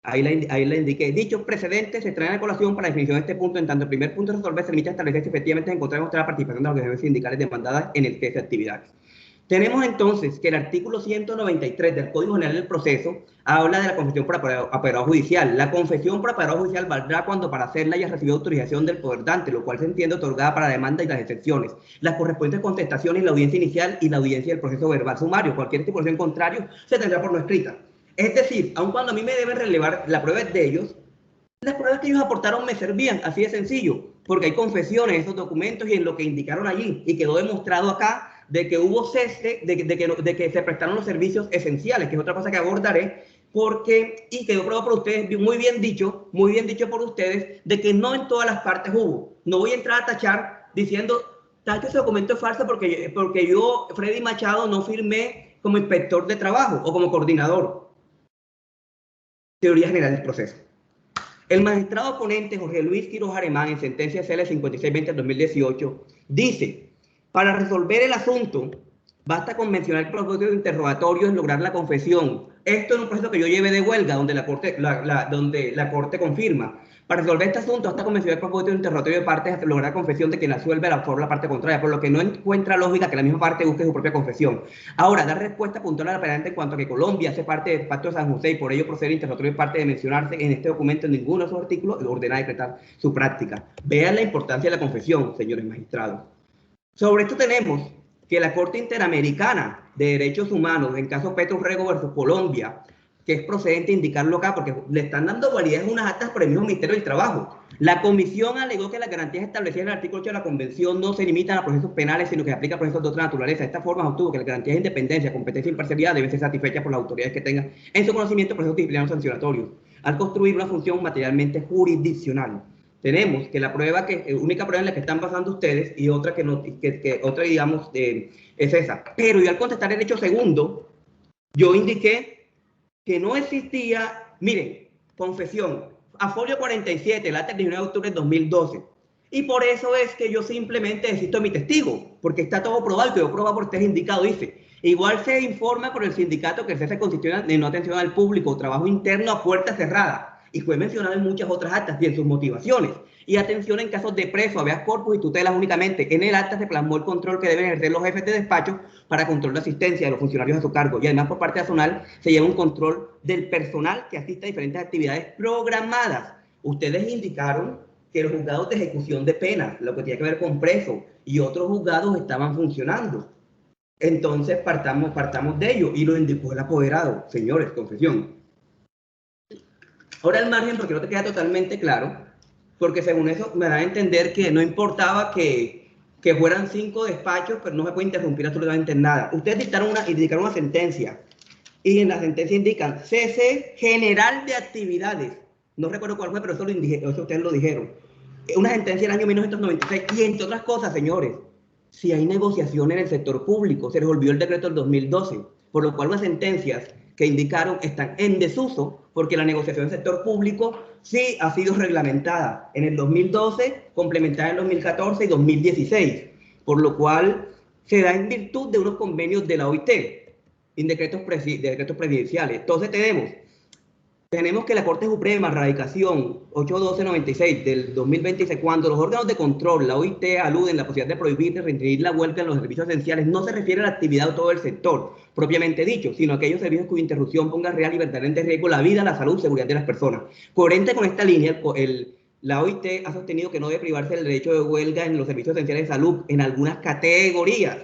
Ahí la indiqué. Dichos precedentes se traen a colación para la definición de este punto, en tanto el primer punto de resolver se limita a establecer si efectivamente se encontrará la participación de las organizaciones sindicales demandadas en el cese de actividades. Tenemos entonces que el artículo 193 del Código General del Proceso habla de la confesión por apoderado judicial. La confesión por apoderado judicial valdrá cuando para hacerla haya recibido autorización del poder dante, lo cual se entiende otorgada para la demanda y las excepciones. Las correspondientes contestaciones, la audiencia inicial y la audiencia del proceso verbal sumario. Cualquier estipulación contrario se tendrá por no escrita. Es decir, aun cuando a mí me deben relevar la prueba de ellos, las pruebas que ellos aportaron me servían, así de sencillo, porque hay confesiones en esos documentos y en lo que indicaron allí, y quedó demostrado acá de que hubo cese, de que se prestaron los servicios esenciales, que es otra cosa que abordaré, porque, y quedó probado por ustedes, muy bien dicho por ustedes, de que no en todas las partes hubo. No voy a entrar a tachar diciendo, tacho, ese documento es falso porque yo, Freddy Machado, no firmé como inspector de trabajo o como coordinador. Teoría general del proceso. El magistrado ponente Jorge Luis Quiroz Alemán, en sentencia CL 5620/2018, dice: para resolver el asunto, basta con mencionar el propósito de interrogatorio en lograr la confesión. Esto es un proceso que yo llevé de huelga, donde la Corte confirma. Para resolver este asunto, basta con mencionar el propósito de interrogatorio de partes hasta lograr confesión de quien asuelve la parte contraria, por lo que no encuentra lógica que la misma parte busque su propia confesión. Ahora, dar respuesta puntual a la penalidad en cuanto a que Colombia hace parte del Pacto de San José y por ello procede el interrogatorio de parte de mencionarse en este documento en ninguno de sus artículos, ordena decretar su práctica. Vean la importancia de la confesión, señores magistrados. Sobre esto tenemos que la Corte Interamericana de Derechos Humanos, en caso Petro Rego versus Colombia, que es procedente indicarlo acá, porque le están dando validez a unas actas por el mismo Ministerio del Trabajo. La comisión alegó que las garantías establecidas en el artículo 8 de la Convención no se limitan a procesos penales, sino que se aplican a procesos de otra naturaleza. De esta forma, sostuvo que las garantías de independencia, competencia e imparcialidad deben ser satisfechas por las autoridades que tengan en su conocimiento procesos disciplinarios sancionatorios, al construir una función materialmente jurisdiccional. Tenemos que la prueba única prueba en la que están basando ustedes y otra otra, digamos, es esa. Pero yo al contestar el hecho segundo, yo indiqué que no existía, miren, confesión, a folio 47, el acta del 19 de octubre de 2012. Y por eso es que yo simplemente desisto de mi testigo, porque está todo probado, quedó probado por ustedes indicado, dice. Igual se informa por el sindicato que el cese consistió en no atención al público, trabajo interno a puerta cerrada. Y fue mencionado en muchas otras actas y en sus motivaciones. Y atención en casos de preso, habeas corpus y tutelas únicamente. En el acta se plasmó el control que deben ejercer los jefes de despacho para control de asistencia de los funcionarios a su cargo. Y además por parte nacional se lleva un control del personal que asiste a diferentes actividades programadas. Ustedes indicaron que los juzgados de ejecución de penas, lo que tiene que ver con preso, y otros juzgados estaban funcionando. Entonces partamos de ello y lo indicó el apoderado. Señores, confesión. Ahora el margen, porque no te queda totalmente claro, porque según eso me da a entender que no importaba que fueran 5 despachos, pero no se puede interrumpir absolutamente nada. Ustedes indicaron una sentencia, y en la sentencia indican cese general de actividades. No recuerdo cuál fue, pero eso ustedes lo dijeron. Una sentencia del año 1996, y entre otras cosas, señores, si hay negociación en el sector público, se resolvió el decreto del 2012, por lo cual las sentencias que indicaron están en desuso, porque la negociación del sector público sí ha sido reglamentada en el 2012, complementada en el 2014 y 2016, por lo cual se da en virtud de unos convenios de la OIT, en decretos presidenciales. Entonces tenemos que la Corte Suprema, radicación 812-96 del 2026, cuando los órganos de control, la OIT, aluden a la posibilidad de prohibir, de restringir la huelga en los servicios esenciales, no se refiere a la actividad de todo el sector, propiamente dicho, sino a aquellos servicios cuya interrupción ponga real y verdaderamente en riesgo la vida, la salud y seguridad de las personas. Coherente con esta línea, la OIT ha sostenido que no debe privarse del derecho de huelga en los servicios esenciales de salud en algunas categorías.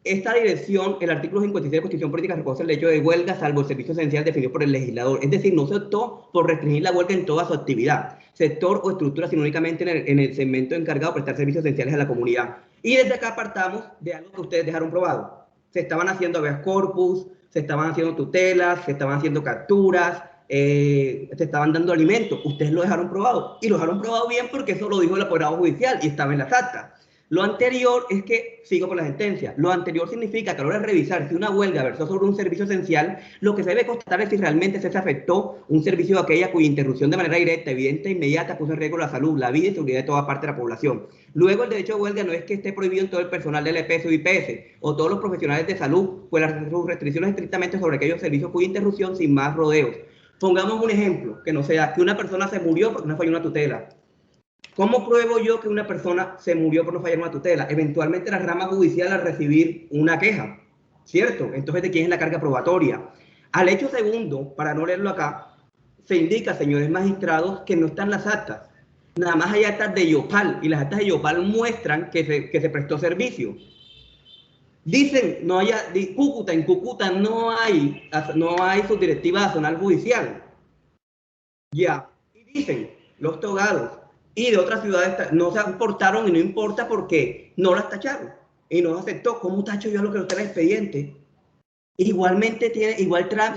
Esta dirección, el artículo 56 de la Constitución Política reconoce el derecho de huelga salvo el servicio esencial definido por el legislador. Es decir, no se optó por restringir la huelga en toda su actividad, sector o estructura, sino únicamente en el segmento encargado de prestar servicios esenciales a la comunidad. Y desde acá partamos de algo que ustedes dejaron probado. Se estaban haciendo habeas corpus, se estaban haciendo tutelas, se estaban haciendo capturas, se estaban dando alimentos. Ustedes lo dejaron probado. Y lo dejaron probado bien porque eso lo dijo el apoderado judicial y estaba en las actas. Lo anterior es que, sigo con la sentencia, lo anterior significa que a la hora de revisar si una huelga versó sobre un servicio esencial, lo que se debe constatar es si realmente se afectó un servicio de aquella cuya interrupción de manera directa, evidente e inmediata puso en riesgo la salud, la vida y seguridad de toda parte de la población. Luego, el derecho de huelga no es que esté prohibido en todo el personal del EPS o IPS o todos los profesionales de salud, pues las restricciones estrictamente sobre aquellos servicios cuya interrupción sin más rodeos. Pongamos un ejemplo, que no sea que una persona se murió porque no falló una tutela. ¿Cómo pruebo yo que una persona se murió por no fallar una tutela? Eventualmente la rama judicial al recibir una queja, ¿cierto? Entonces, ¿de quién es la carga probatoria? Al hecho segundo, para no leerlo acá, se indica, señores magistrados, que no están las actas. Nada más hay actas de IOPAL, y las actas de IOPAL muestran que se prestó servicio. Dicen, no haya, en Cúcuta no hay subdirectiva zonal judicial. Ya. Y dicen, los togados y de otras ciudades no se aportaron y no importa porque no las tacharon y no aceptó. ¿Cómo tacho yo lo que no está en el expediente? Igualmente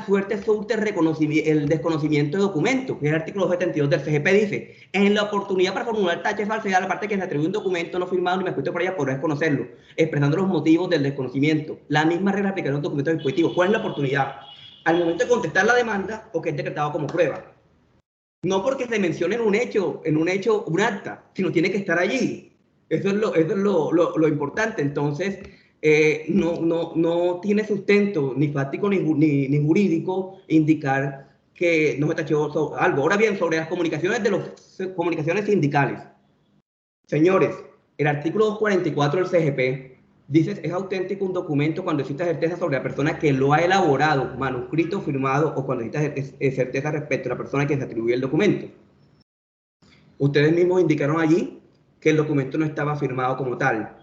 suerte surte el desconocimiento de documentos, que es el artículo 72 del CGP dice, en la oportunidad para formular tacha de falsedad, la parte que se atribuye un documento no firmado ni me escrito por ella podrá desconocerlo, expresando los motivos del desconocimiento. La misma regla aplicará a un documento dispositivo. ¿Cuál es la oportunidad? Al momento de contestar la demanda o que es decretado como prueba. No porque se mencione en un hecho, un acta, sino tiene que estar allí. Eso es lo importante. Entonces, no tiene sustento ni fáctico ni jurídico indicar que no se tachó algo. Ahora bien, sobre las comunicaciones comunicaciones sindicales. Señores, el artículo 244 del CGP dice es auténtico un documento cuando existe certeza sobre la persona que lo ha elaborado, manuscrito, firmado, o cuando existe certeza respecto a la persona a quien se atribuye el documento. Ustedes mismos indicaron allí que el documento no estaba firmado como tal.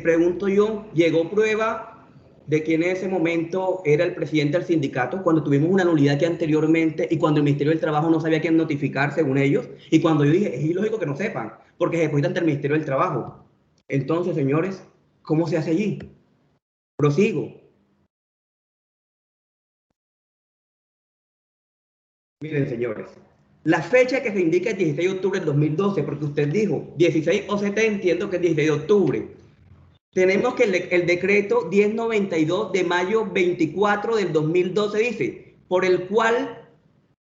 Pregunto yo, ¿llegó prueba de quién en ese momento era el presidente del sindicato cuando tuvimos una nulidad que anteriormente y cuando el Ministerio del Trabajo no sabía quién notificar según ellos? Y cuando yo dije, es ilógico que no sepan, porque se deposita ante el Ministerio del Trabajo. Entonces, señores, ¿cómo se hace allí? Prosigo. Miren, señores, la fecha que se indica es 16 de octubre del 2012, porque usted dijo 16 OCT, entiendo que es 16 de octubre. Tenemos que el decreto 1092 de mayo 24 del 2012 dice, por el cual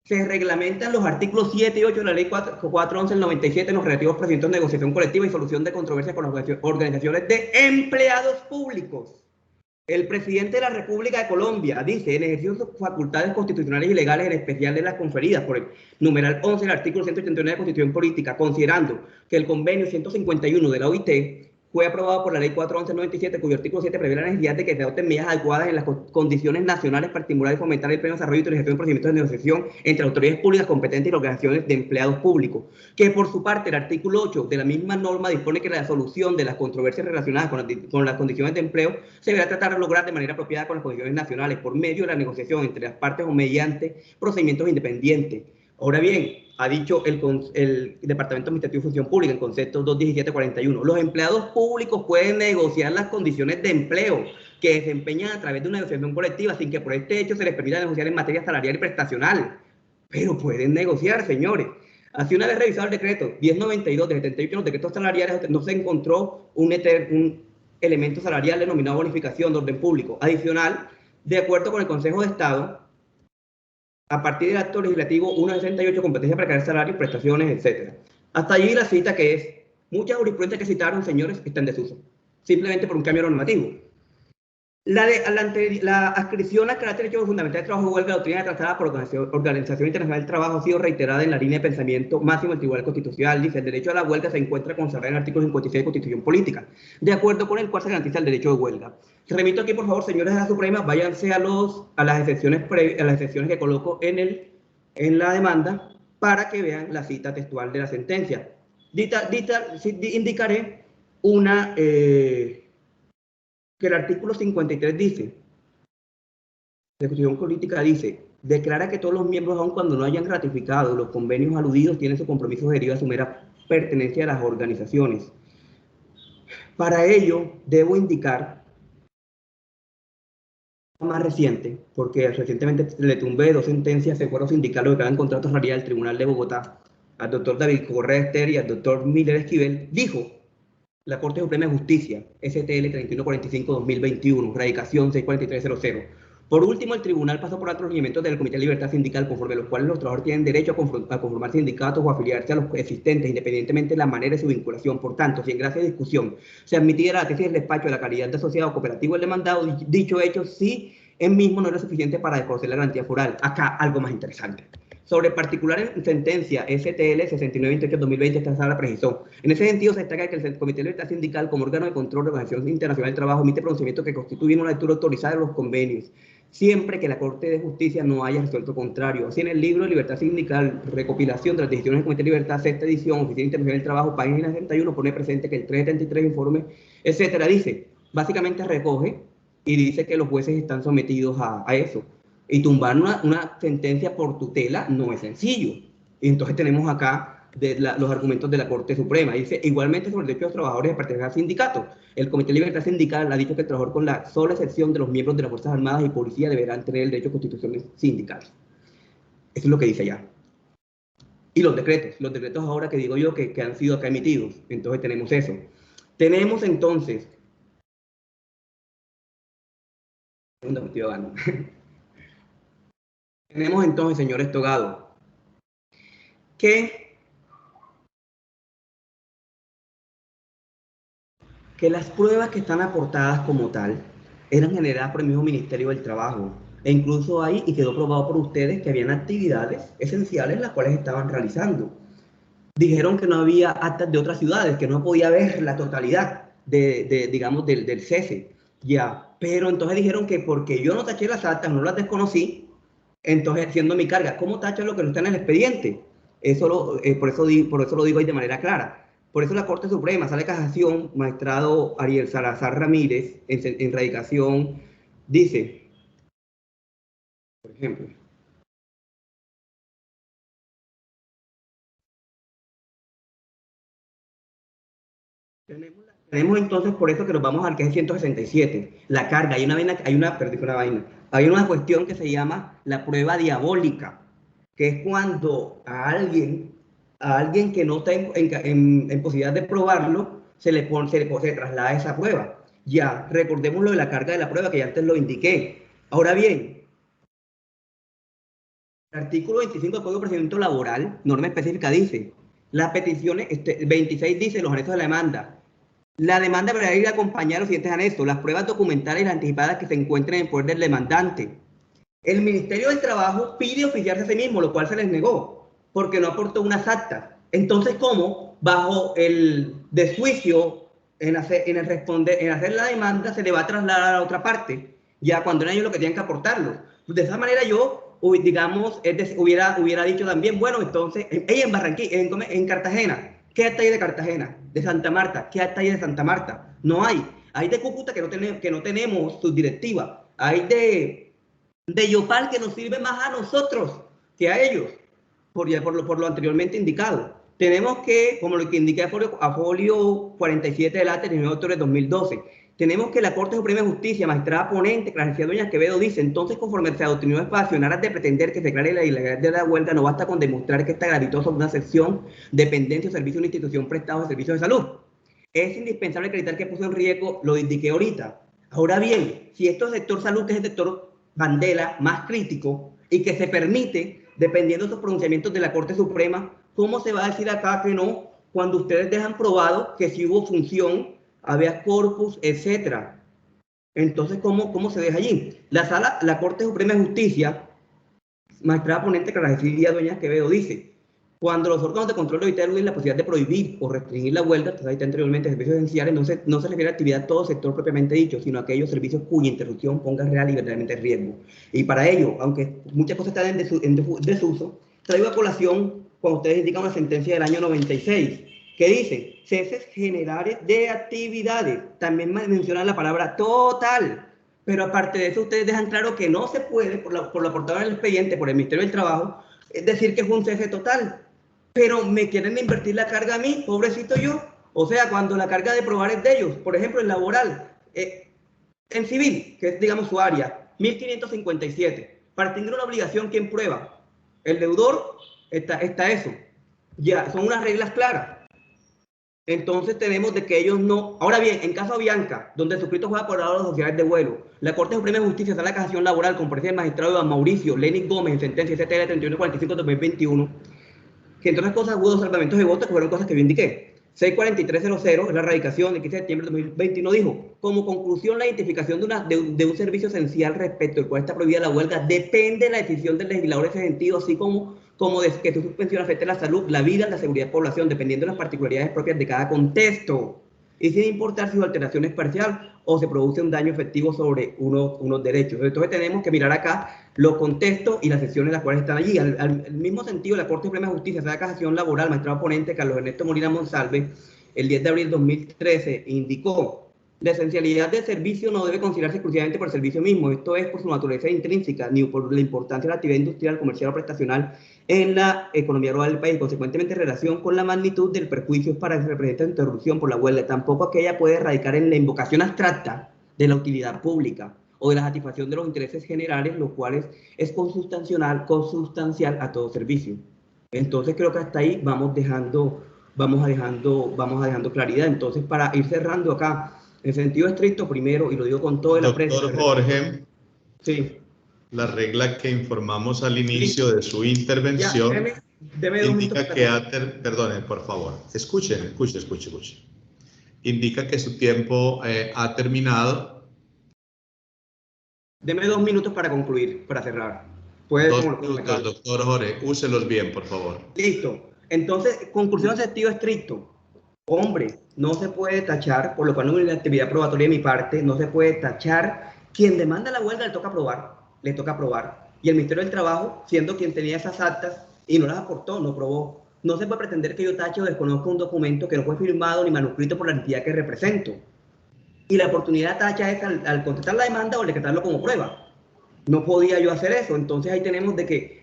se reglamentan los artículos 7 y 8 de la ley 411 del 97 en los relativos procedimientos de negociación colectiva y solución de controversias con las organizaciones de empleados públicos. El presidente de la República de Colombia dice, en ejercicio de sus facultades constitucionales y legales, en especial de las conferidas por el numeral 11 del artículo 189 de la Constitución Política, considerando que el convenio 151 de la OIT fue aprobado por la ley 411/97, cuyo artículo 7 prevé la necesidad de que se adopten medidas adecuadas en las condiciones nacionales para estimular y fomentar el pleno desarrollo y utilización de procedimientos de negociación entre autoridades públicas competentes y organizaciones de empleados públicos. Que por su parte el artículo 8 de la misma norma dispone que la solución de las controversias relacionadas con las condiciones de empleo se deberá tratar de lograr de manera apropiada con las condiciones nacionales por medio de la negociación entre las partes o mediante procedimientos independientes. Ahora bien, ha dicho el Departamento Administrativo de Función Pública en concepto 21741, los empleados públicos pueden negociar las condiciones de empleo que desempeñan a través de una negociación colectiva sin que por este hecho se les permita negociar en materia salarial y prestacional. Pero pueden negociar, señores. Así, una vez revisado el decreto 1092 de 78, los decretos salariales, no se encontró un elemento salarial denominado bonificación de orden público adicional, de acuerdo con el Consejo de Estado, a partir del acto legislativo 168, competencia para crear salarios, prestaciones, etc. Hasta allí la cita que es, muchas jurisprudencias que citaron, señores, están en desuso, simplemente por un cambio normativo. La adscripción al carácter hecho fundamental de trabajo de huelga, la doctrina tratada por la Organización Internacional del Trabajo, ha sido reiterada en la línea de pensamiento máximo del Tribunal Constitucional. Dice, el derecho a la huelga se encuentra consagrado en el artículo 56 de Constitución Política, de acuerdo con el cual se garantiza el derecho de huelga. Remito aquí, por favor, señores de la Suprema, váyanse a las excepciones que coloco en la demanda para que vean la cita textual de la sentencia. Indicaré que el artículo 53 dice, la Constitución Política dice, declara que todos los miembros, aun cuando no hayan ratificado los convenios aludidos, tienen su compromiso adherido a su mera pertenencia a las organizaciones. Para ello, debo indicar más reciente, porque recientemente le tumbé 2 sentencias de acuerdo sindical que quedan contratos salariales del Tribunal de Bogotá al doctor David Correa Ester y al doctor Miller Esquivel, dijo la Corte Suprema de Justicia, STL 3145-2021, radicación 64300. Por último, el tribunal pasó por alto los lineamientos del Comité de Libertad Sindical, conforme a los cuales los trabajadores tienen derecho a conformar sindicatos o afiliarse a los existentes, independientemente de la manera de su vinculación. Por tanto, si en gracia de discusión se admitiera la tesis del despacho de la calidad de asociado cooperativo del demandado, dicho hecho, sí, él mismo no era suficiente para desconocer la garantía foral. Acá, algo más interesante. Sobre particular en sentencia STL 6928-2020, esta sala precisó. En ese sentido, se destaca que el Comité de Libertad Sindical, como órgano de control de la Organización Internacional del Trabajo, emite pronunciamientos que constituyen una lectura autorizada de los convenios, siempre que la Corte de Justicia no haya resuelto contrario. Así, en el libro de Libertad Sindical, recopilación de las decisiones del Comité de Libertad, sexta edición, Oficina Internacional del Trabajo, página 71, pone presente que el 373 informe, etcétera, dice, básicamente recoge y dice que los jueces están sometidos a eso. Y tumbar una sentencia por tutela no es sencillo. Y entonces tenemos acá los argumentos de la Corte Suprema. Dice, igualmente sobre el derecho de los trabajadores de pertenecer al sindicato. El Comité de Libertad Sindical ha dicho que el trabajador, con la sola excepción de los miembros de las Fuerzas Armadas y Policía, deberán tener el derecho a constituciones sindicales. Eso es lo que dice allá. Y los decretos ahora que digo yo que han sido acá emitidos. Entonces tenemos eso. Tenemos entonces... Tenemos entonces, señores Togado, que las pruebas que están aportadas como tal eran generadas por el mismo Ministerio del Trabajo. E incluso hay, y quedó probado por ustedes, que habían actividades esenciales las cuales estaban realizando. Dijeron que no había actas de otras ciudades, que no podía ver la totalidad digamos, del cese. Ya, pero entonces dijeron que porque yo no taché las actas, no las desconocí, entonces haciendo mi carga. ¿Cómo tachan lo que no está en el expediente? Por eso lo digo ahí de manera clara. Por eso la Corte Suprema, sala de casación, magistrado Ariel Salazar Ramírez, en radicación, dice, por ejemplo, tenemos entonces por eso que nos vamos al que es 167, la carga. Hay una cuestión que se llama la prueba diabólica, que es cuando a alguien que no está en posibilidad de probarlo, se le traslada esa prueba. Ya, recordemos lo de la carga de la prueba, que ya antes lo indiqué. Ahora bien, el artículo 25 del Código de Procedimiento Laboral, norma específica, dice, las peticiones, 26 dice, los anexos de la demanda. La demanda deberá ir acompañada de los siguientes anexos: las pruebas documentales y las anticipadas que se encuentren en poder del demandante. El Ministerio del Trabajo pide oficiarse a sí mismo, lo cual se les negó, porque no aportó unas actas. Entonces, ¿cómo, bajo el desjuicio en hacer la demanda, se le va a trasladar a otra parte? Ya cuando eran ellos los que tenían que aportarlo. De esa manera yo, digamos, hubiera dicho también, bueno, entonces, ella en Barranquilla, en Cartagena, ¿qué acta hay de Cartagena? De Santa Marta, ¿qué acta hay de Santa Marta? No hay. Hay de Cúcuta que no tenemos su directiva. Hay de Yopal, que nos sirve más a nosotros que a ellos, por lo anteriormente indicado. Tenemos que, como lo que indiqué a folio 47 del acta del 9 de octubre de 2012, tenemos que la Corte Suprema de Justicia, magistrada ponente, Claricía Doña Quevedo, dice, entonces, conforme se adoctrinó espacionaras de pretender que se declare la ilegalidad de la huelga, no basta con demostrar que está gravitoso sobre una sección, dependencia o servicio de una institución prestado de servicios de salud. Es indispensable acreditar que puso en riesgo, lo indiqué ahorita. Ahora bien, si esto es sector salud, que es el sector bandera más crítico y que se permite, dependiendo de esos pronunciamientos de la Corte Suprema, ¿cómo se va a decir acá que no cuando ustedes dejan probado que sí hubo función, habeas corpus, etcétera? Entonces, ¿cómo se deja allí? La Corte Suprema de Justicia, magistrada ponente Claricía Doña Quevedo, dice, cuando los órganos de control tienen la posibilidad de prohibir o restringir la huelga, entonces ahí está anteriormente servicios esenciales, entonces no se refiere a actividad a todo sector propiamente dicho, sino a aquellos servicios cuya interrupción ponga real y verdaderamente riesgo. Y para ello, aunque muchas cosas están en desuso, traigo a colación cuando ustedes indican una sentencia del año 96, que dice, ceses generales de actividades. También mencionan la palabra total. Pero aparte de eso, ustedes dejan claro que no se puede, por la portada del expediente, por el Ministerio del Trabajo, decir que es un cese total. Pero me quieren invertir la carga a mí, pobrecito yo. O sea, cuando la carga de probar es de ellos, por ejemplo, en laboral, en civil, que es, digamos, su área, 1557. Para tener una obligación, ¿quién prueba? El deudor, está eso. Ya, son unas reglas claras. Entonces tenemos de que ellos no... Ahora bien, en caso Avianca, donde el suscrito fue apoderado de las sociedades de vuelo, la Corte Suprema de Justicia sale a casación laboral con presencia del magistrado Iván Mauricio Lenis Gómez en sentencia STL 3145-2021, que entre otras cosas hubo 2 salvamentos de votos que fueron cosas que yo indiqué. 64300, la erradicación del 15 de septiembre de 2021, dijo, como conclusión, la identificación de un servicio esencial respecto al cual está prohibida la huelga depende de la decisión del legislador en ese sentido, así como de que su suspensión afecte la salud, la vida, la seguridad de población, dependiendo de las particularidades propias de cada contexto, y sin importar si su alteración es parcial o se produce un daño efectivo sobre unos derechos. Entonces tenemos que mirar acá los contextos y las sesiones en las cuales están allí. Al mismo sentido, la Corte Suprema de Justicia, sala de casación laboral, magistrado ponente Carlos Ernesto Molina Monsalve, el 10 de abril de 2013, indicó: la esencialidad del servicio no debe considerarse exclusivamente por el servicio mismo, esto es por su naturaleza intrínseca, ni por la importancia de la actividad industrial, comercial o prestacional en la economía global del país, consecuentemente en relación con la magnitud del perjuicio para que se representa interrupción por la huelga. Tampoco aquella puede radicar en la invocación abstracta de la utilidad pública o de la satisfacción de los intereses generales, los cuales es consustancial a todo servicio. Entonces creo que hasta ahí vamos dejando claridad. Entonces, para ir cerrando acá, en sentido estricto, primero, y lo digo con todo el aprecio. Doctor Jorge, sí. La regla que informamos al inicio de su intervención deme indica que perdone, por favor, escuche. Indica que su tiempo ha terminado. Deme 2 minutos para concluir, para cerrar. Puede 2 minutos, doctor Jorge, úselos bien, por favor. Listo. Entonces, conclusión en sentido estricto. Hombre, no se puede tachar, por lo cual no hay una actividad probatoria de mi parte, no se puede tachar. Quien demanda la huelga le toca aprobar. Y el Ministerio del Trabajo, siendo quien tenía esas actas y no las aportó, no probó. No se puede pretender que yo tache o desconozca un documento que no fue firmado ni manuscrito por la entidad que represento. Y la oportunidad de tacha es al contestar la demanda o decretarlo como prueba. No podía yo hacer eso. Entonces ahí tenemos de que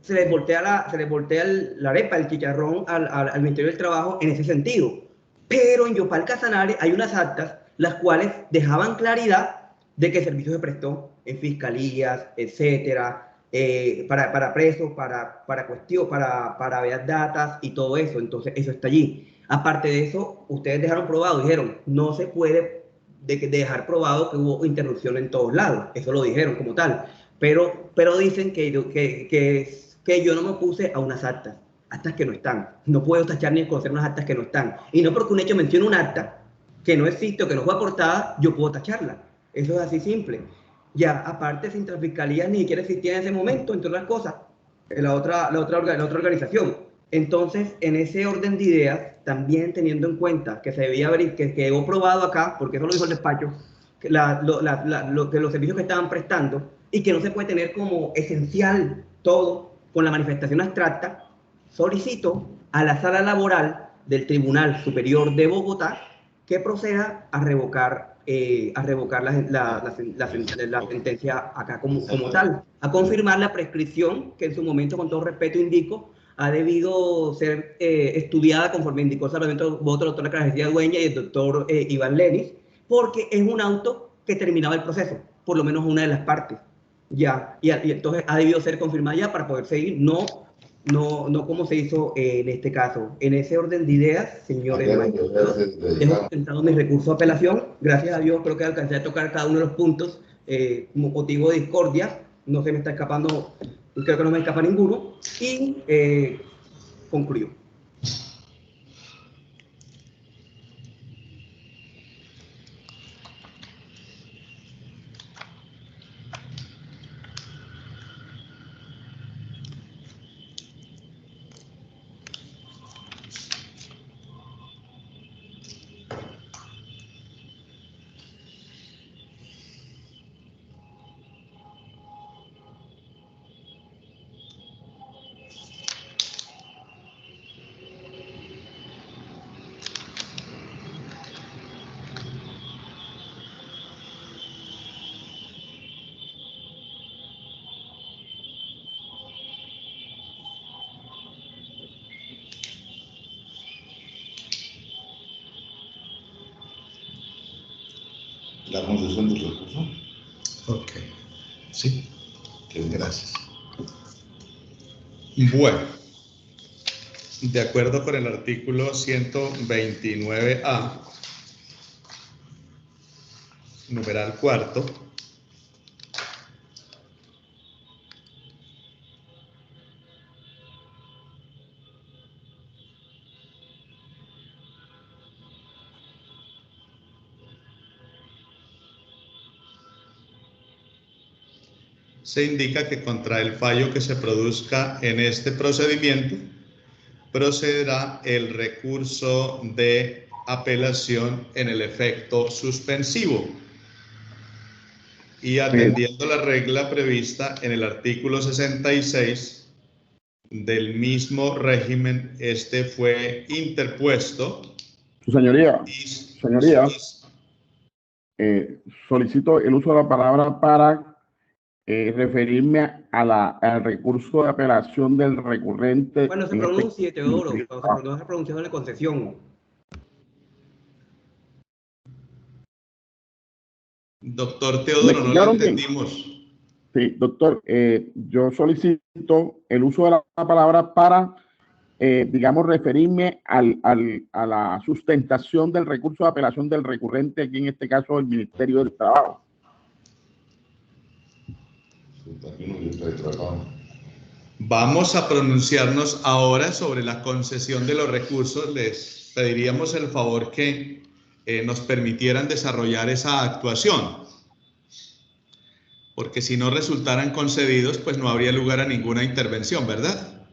se les voltea la arepa, el chicharrón al Ministerio del Trabajo en ese sentido. Pero en Yopal Casanare hay unas actas las cuales dejaban claridad de que el servicio se prestó en fiscalías, etcétera, para presos, para ver datas y todo eso. Entonces eso está allí. Aparte de eso, ustedes dejaron probado, dijeron, no se puede dejar probado que hubo interrupción en todos lados. Eso lo dijeron como tal. Pero dicen que yo no me opuse a unas actas que no están. No puedo tachar ni conocer unas actas que no están. Y no porque un hecho mencione un acta que no existe o que no fue aportada, yo puedo tacharla. Eso es así simple. Ya, aparte, sin Fiscalía ni siquiera existía en ese momento, entre otras cosas, la otra organización. Entonces, en ese orden de ideas, también teniendo en cuenta que se debía haber, que quedó probado acá, porque eso lo dijo el despacho, que los servicios que estaban prestando, y que no se puede tener como esencial todo con la manifestación abstracta, solicito a la Sala Laboral del Tribunal Superior de Bogotá que proceda a revocar la sentencia acá como tal, a confirmar la prescripción que en su momento, con todo respeto, indico, ha debido ser estudiada conforme indicó el salvamento de voto del doctor Clara García Dueña y el doctor Iván Lenis, porque es un auto que terminaba el proceso, por lo menos una de las partes. Ya, y entonces ha debido ser confirmada ya para poder seguir, no como se hizo en este caso. En ese orden de ideas, señores, dejo sentado mi recurso de apelación. Gracias a Dios creo que alcancé a tocar cada uno de los puntos como motivo de discordia. No se me está escapando, creo que no me escapa ninguno. Y concluyo. La concesión del recurso. Ok, sí, gracias. Bueno, de acuerdo con el artículo 129A, numeral cuarto, se indica que contra el fallo que se produzca en este procedimiento procederá el recurso de apelación en el efecto suspensivo. Y atendiendo la regla prevista en el artículo 66 del mismo régimen, este fue interpuesto. Su señoría, solicito el uso de la palabra para referirme al recurso de apelación del recurrente. Bueno, se pronuncie, Teodoro, no se pronunció en la concesión. Doctor Teodoro, no lo entendimos. Sí, doctor, yo solicito el uso de la palabra para, digamos, referirme a la sustentación del recurso de apelación del recurrente, aquí en este caso el Ministerio del Trabajo. Vamos a pronunciarnos ahora sobre la concesión de los recursos. Les pediríamos el favor que nos permitieran desarrollar esa actuación, porque si no resultaran concedidos, pues no habría lugar a ninguna intervención, ¿verdad?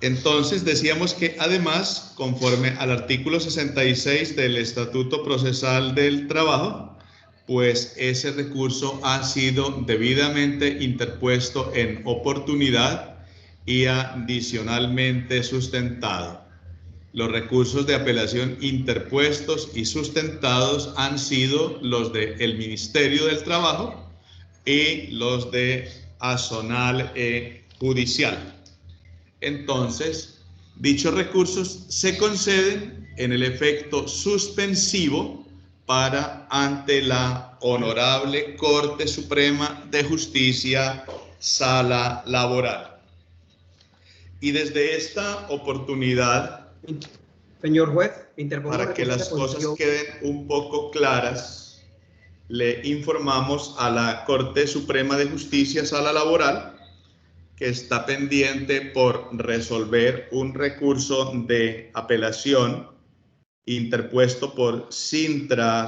Entonces decíamos que además, conforme al artículo 66 del Estatuto Procesal del Trabajo, pues ese recurso ha sido debidamente interpuesto en oportunidad y adicionalmente sustentado. Los recursos de apelación interpuestos y sustentados han sido los del Ministerio del Trabajo y los de Azonal Judicial. Entonces, dichos recursos se conceden en el efecto suspensivo para ante la Honorable Corte Suprema de Justicia, Sala Laboral. Y desde esta oportunidad, señor juez, interpongo para que las cosas queden un poco claras, le informamos a la Corte Suprema de Justicia, Sala Laboral, que está pendiente por resolver un recurso de apelación interpuesto por Sintra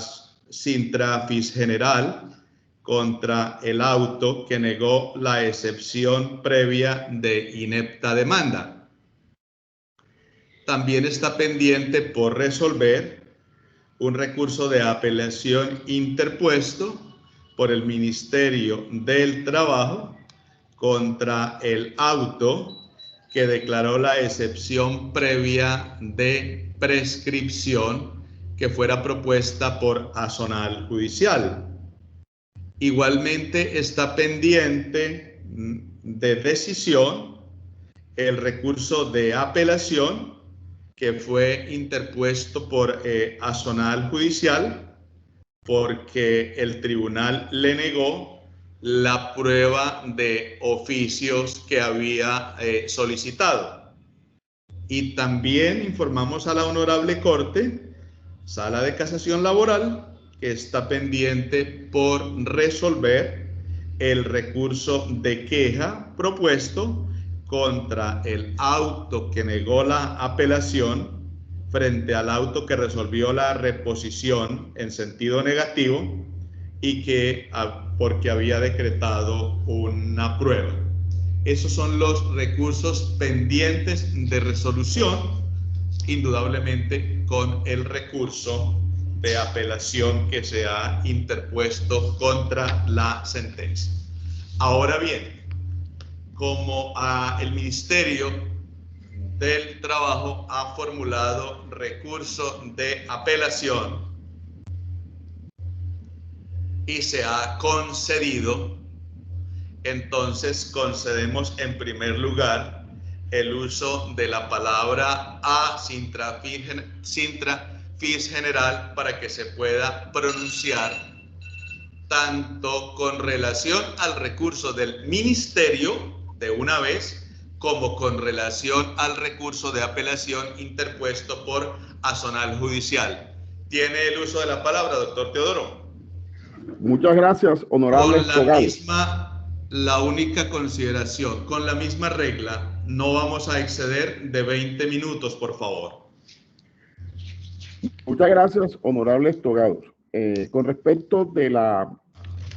Fisgeneral contra el auto que negó la excepción previa de inepta demanda. También está pendiente por resolver un recurso de apelación interpuesto por el Ministerio del Trabajo contra el auto que declaró la excepción previa de prescripción que fuera propuesta por Azonal Judicial. Igualmente está pendiente de decisión el recurso de apelación que fue interpuesto por Azonal Judicial porque el tribunal le negó la prueba de oficios que había solicitado. Y también informamos a la Honorable Corte, Sala de Casación Laboral, que está pendiente por resolver el recurso de queja propuesto contra el auto que negó la apelación frente al auto que resolvió la reposición en sentido negativo y que porque había decretado una prueba. Esos son los recursos pendientes de resolución, indudablemente con el recurso de apelación que se ha interpuesto contra la sentencia. Ahora bien, como el Ministerio del Trabajo ha formulado recurso de apelación y se ha concedido, entonces concedemos en primer lugar el uso de la palabra a Sintra Fisgeneral para que se pueda pronunciar tanto con relación al recurso del Ministerio de una vez como con relación al recurso de apelación interpuesto por Azonal Judicial. Tiene el uso de la palabra, doctor Teodoro. Muchas gracias, honorable Con la única consideración, con la misma regla, no vamos a exceder de 20 minutos, por favor. Muchas gracias, honorables togados. Con respecto de la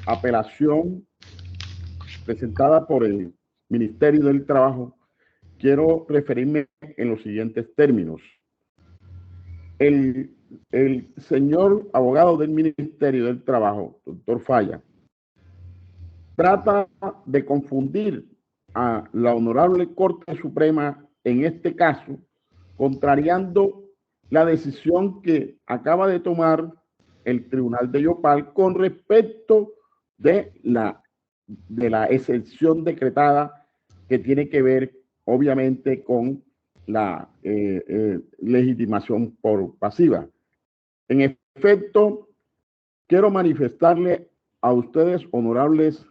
apelación presentada por el Ministerio del Trabajo, quiero referirme en los siguientes términos. El señor abogado del Ministerio del Trabajo, doctor Falla, trata de confundir a la Honorable Corte Suprema en este caso, contrariando la decisión que acaba de tomar el Tribunal de Yopal con respecto de la excepción decretada que tiene que ver obviamente con la legitimación por pasiva. En efecto, quiero manifestarle a ustedes, honorables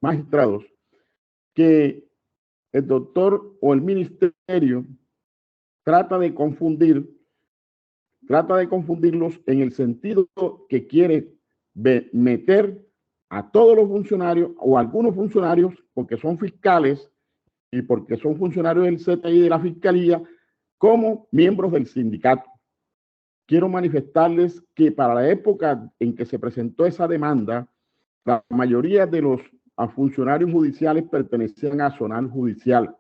magistrados, que el doctor o el ministerio trata de confundirlos en el sentido que quiere meter a todos los funcionarios o a algunos funcionarios, porque son fiscales y porque son funcionarios del CTI y de la Fiscalía, como miembros del sindicato. Quiero manifestarles que para la época en que se presentó esa demanda, la mayoría de los funcionarios judiciales pertenecían a Azonal Judicial.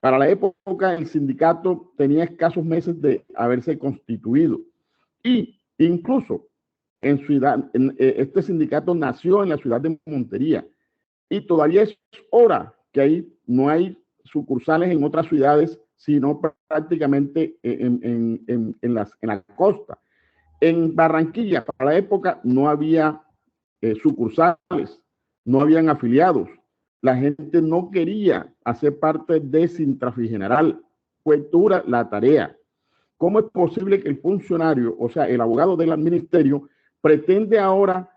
Para la época, el sindicato tenía escasos meses de haberse constituido. Y incluso este sindicato nació en la ciudad de Montería. Y todavía es hora que ahí no hay sucursales en otras ciudades, sino prácticamente en la costa. En Barranquilla, para la época, no había sucursales, no habían afiliados. La gente no quería hacer parte de Sintrafi General. Fue dura la tarea. ¿Cómo es posible que el funcionario, o sea, el abogado del ministerio, pretende ahora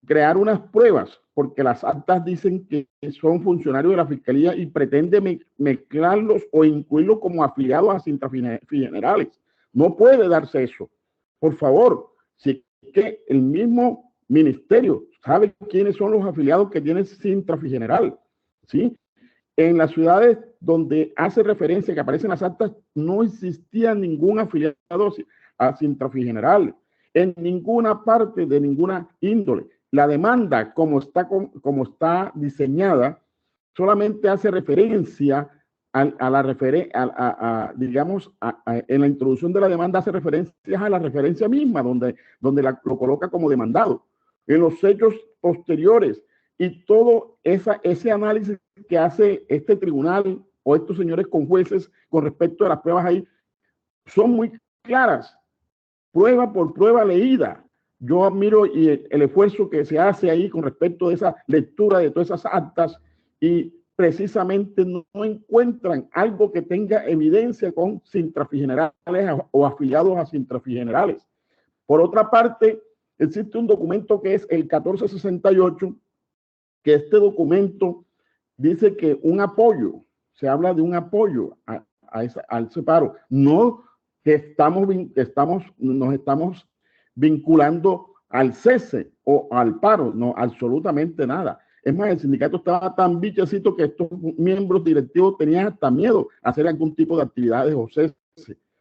crear unas pruebas? Porque las actas dicen que son funcionarios de la Fiscalía y pretende mezclarlos o incluirlos como afiliados a Sintrafi Generales. No puede darse eso. Por favor, si es que el mismo ministerio sabe quiénes son los afiliados que tiene Sintrafi General, ¿sí? En las ciudades donde hace referencia, que aparecen las actas, no existía ningún afiliado a Sintrafi General, en ninguna parte de ninguna índole. La demanda, como está diseñada, solamente hace referencia en la introducción de la demanda hace referencias a la referencia misma, donde lo coloca como demandado. En los hechos posteriores y todo ese análisis que hace este tribunal o estos señores con jueces con respecto a las pruebas ahí, son muy claras, prueba por prueba leída. Yo admiro el esfuerzo que se hace ahí con respecto a esa lectura de todas esas actas y precisamente no encuentran algo que tenga evidencia con Sintrafi Generales o afiliados a Sintrafi Generales. Por otra parte, existe un documento que es el 1468, que este documento dice que un apoyo, se habla de un apoyo al separo, no que nos estamos vinculando al cese o al paro, no, absolutamente nada. Es más, el sindicato estaba tan bichecito que estos miembros directivos tenían hasta miedo a hacer algún tipo de actividades o cese.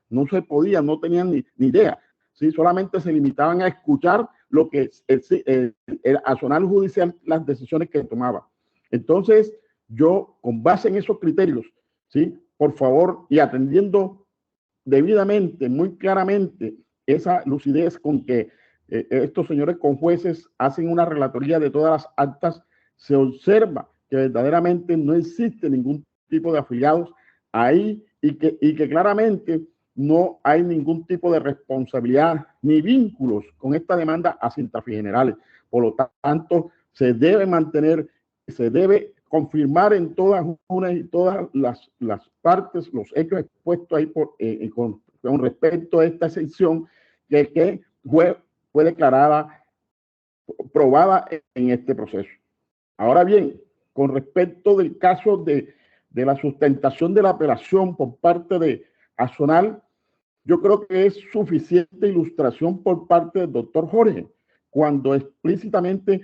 No se podía, no tenían ni idea. ¿Sí? Solamente se limitaban a escuchar lo que el Azonal Judicial, las decisiones que tomaba. Entonces, yo, con base en esos criterios, ¿sí? Por favor, y atendiendo debidamente, muy claramente, esa lucidez con que estos señores con jueces hacen una relatoría de todas las actas, se observa que verdaderamente no existe ningún tipo de afiliados ahí y que claramente no hay ningún tipo de responsabilidad ni vínculos con esta demanda a Sintrafi Generales. Por lo tanto, se debe mantener, se debe confirmar en todas las partes los hechos expuestos ahí con respecto a esta excepción que fue declarada, probada en este proceso. Ahora bien, con respecto del caso de de la sustentación de la apelación por parte de Azonal, yo creo que es suficiente ilustración por parte del doctor Jorge, cuando explícitamente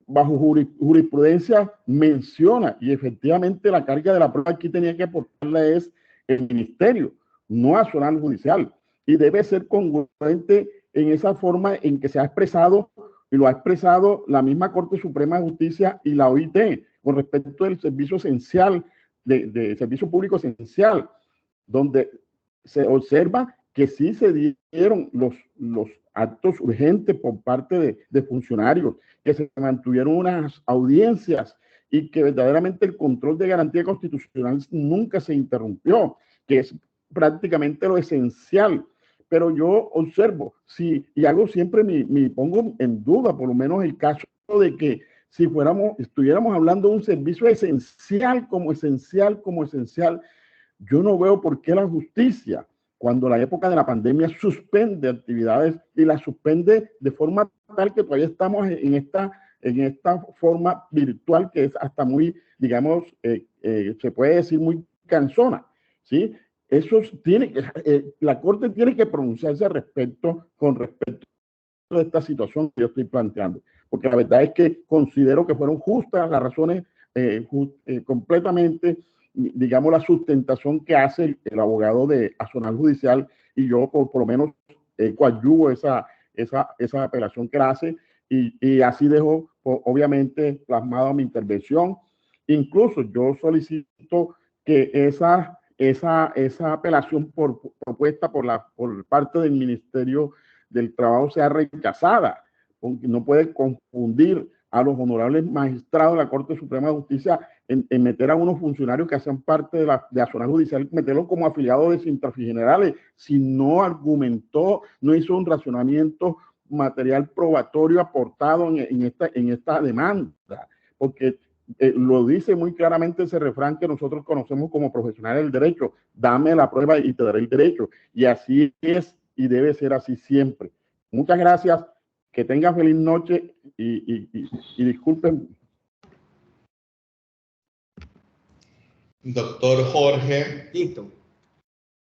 bajo jurisprudencia menciona, y efectivamente la carga de la prueba aquí tenía que aportarla es el ministerio, no Azonal judicial, y debe ser congruente en esa forma en que se ha expresado, y lo ha expresado la misma Corte Suprema de Justicia y la OIT, con respecto del servicio esencial, de servicio público esencial, donde se observa que sí se dieron los actos urgentes por parte de funcionarios, que se mantuvieron unas audiencias y que verdaderamente el control de garantía constitucional nunca se interrumpió, que es prácticamente lo esencial. Pero yo observo, y hago siempre me pongo en duda, por lo menos el caso de que si estuviéramos hablando de un servicio esencial, yo no veo por qué la justicia, cuando la época de la pandemia suspende actividades y las suspende de forma tal que todavía estamos en esta forma virtual que es hasta muy, digamos, se puede decir muy cansona, ¿sí? La Corte tiene que pronunciarse al respecto, con respecto a esta situación que yo estoy planteando, porque la verdad es que considero que fueron justas las razones, completamente, digamos, la sustentación que hace el abogado de Azonal Judicial, y yo por lo menos coadyuvo esa apelación que hace, y así dejo obviamente plasmada mi intervención. Incluso yo solicito que esa apelación propuesta por parte del Ministerio del Trabajo sea rechazada, porque no puede confundir a los honorables magistrados de la Corte Suprema de Justicia en meter a unos funcionarios que hacen parte de Azonal Judicial, meterlos como afiliados de Sintrafigenerales, si no argumentó, no hizo un razonamiento material probatorio aportado en esta demanda, porque lo dice muy claramente ese refrán que nosotros conocemos como profesionales del derecho: dame la prueba y te daré el derecho. Y así es y debe ser así siempre. Muchas gracias, que tengan feliz noche y disculpen. Doctor Jorge. Listo.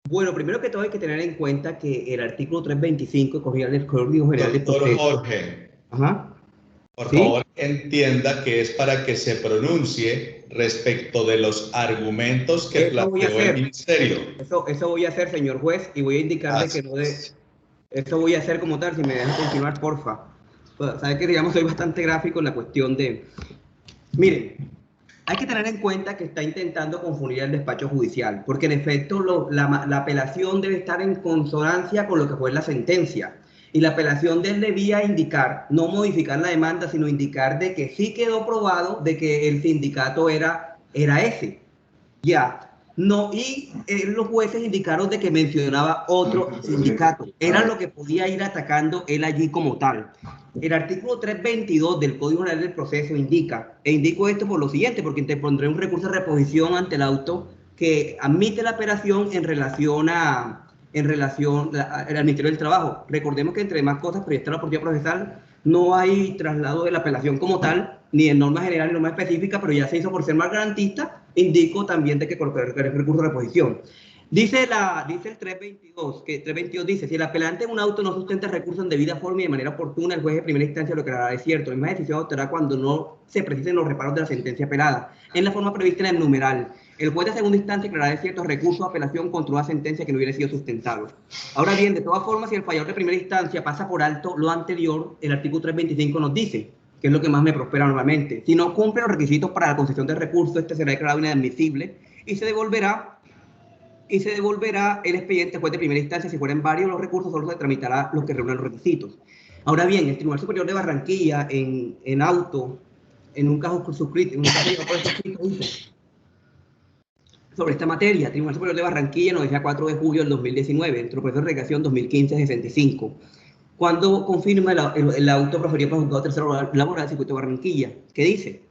Bueno, primero que todo hay que tener en cuenta que el artículo 325 del Código General de Proceso. Doctor Jorge. Ajá. Por favor, entienda que es para que se pronuncie respecto de los argumentos que planteó el ministerio. Eso voy a hacer, señor juez, y voy a indicarle que no de... Eso voy a hacer como tal, si me dejan continuar, porfa. Sabe que, digamos, soy bastante gráfico en la cuestión de... Miren, hay que tener en cuenta que está intentando confundir el despacho judicial, porque en efecto la apelación debe estar en consonancia con lo que fue la sentencia. Y la apelación de él debía indicar, no modificar la demanda, sino indicar de que sí quedó probado de que el sindicato era ese. Ya. No, y los jueces indicaron de que mencionaba otro sindicato. Era lo que podía ir atacando él allí como tal. El artículo 322 del Código General del Proceso indica, e indico esto por lo siguiente, porque interpondré un recurso de reposición ante el auto que admite la apelación en relación al Ministerio del Trabajo. Recordemos que entre más cosas, proyectar la oportunidad procesal, no hay traslado de la apelación como tal, ni en norma general ni norma específica, pero ya se hizo por ser más garantista. Indico también de que colocar el recurso de reposición. Dice el 322, que 322 dice: si el apelante en un auto no sustenta el recurso en debida forma y de manera oportuna, el juez de primera instancia lo declarará desierto. La misma decisión adoptará cuando no se precisen los reparos de la sentencia apelada, en la forma prevista en el numeral. El juez de segunda instancia declarará desierto recurso de apelación contra una sentencia que no hubiera sido sustentable. Ahora bien, de todas formas, si el fallador de primera instancia pasa por alto lo anterior, el artículo 325 nos dice, que es lo que más me prospera normalmente: si no cumple los requisitos para la concesión del recurso, este será declarado inadmisible y se devolverá el expediente al juez de primera instancia. Si fueran varios los recursos, solo se tramitará los que reúnen los requisitos. Ahora bien, el Tribunal Superior de Barranquilla, en auto, en un caso suscrito, dice sobre esta materia: Tribunal Superior de Barranquilla, noticia 4 de julio del 2019, dentro del proceso de regación 2015-65. Cuando confirma el auto proferido por el juzgado tercero laboral del circuito de Barranquilla, ¿qué dice?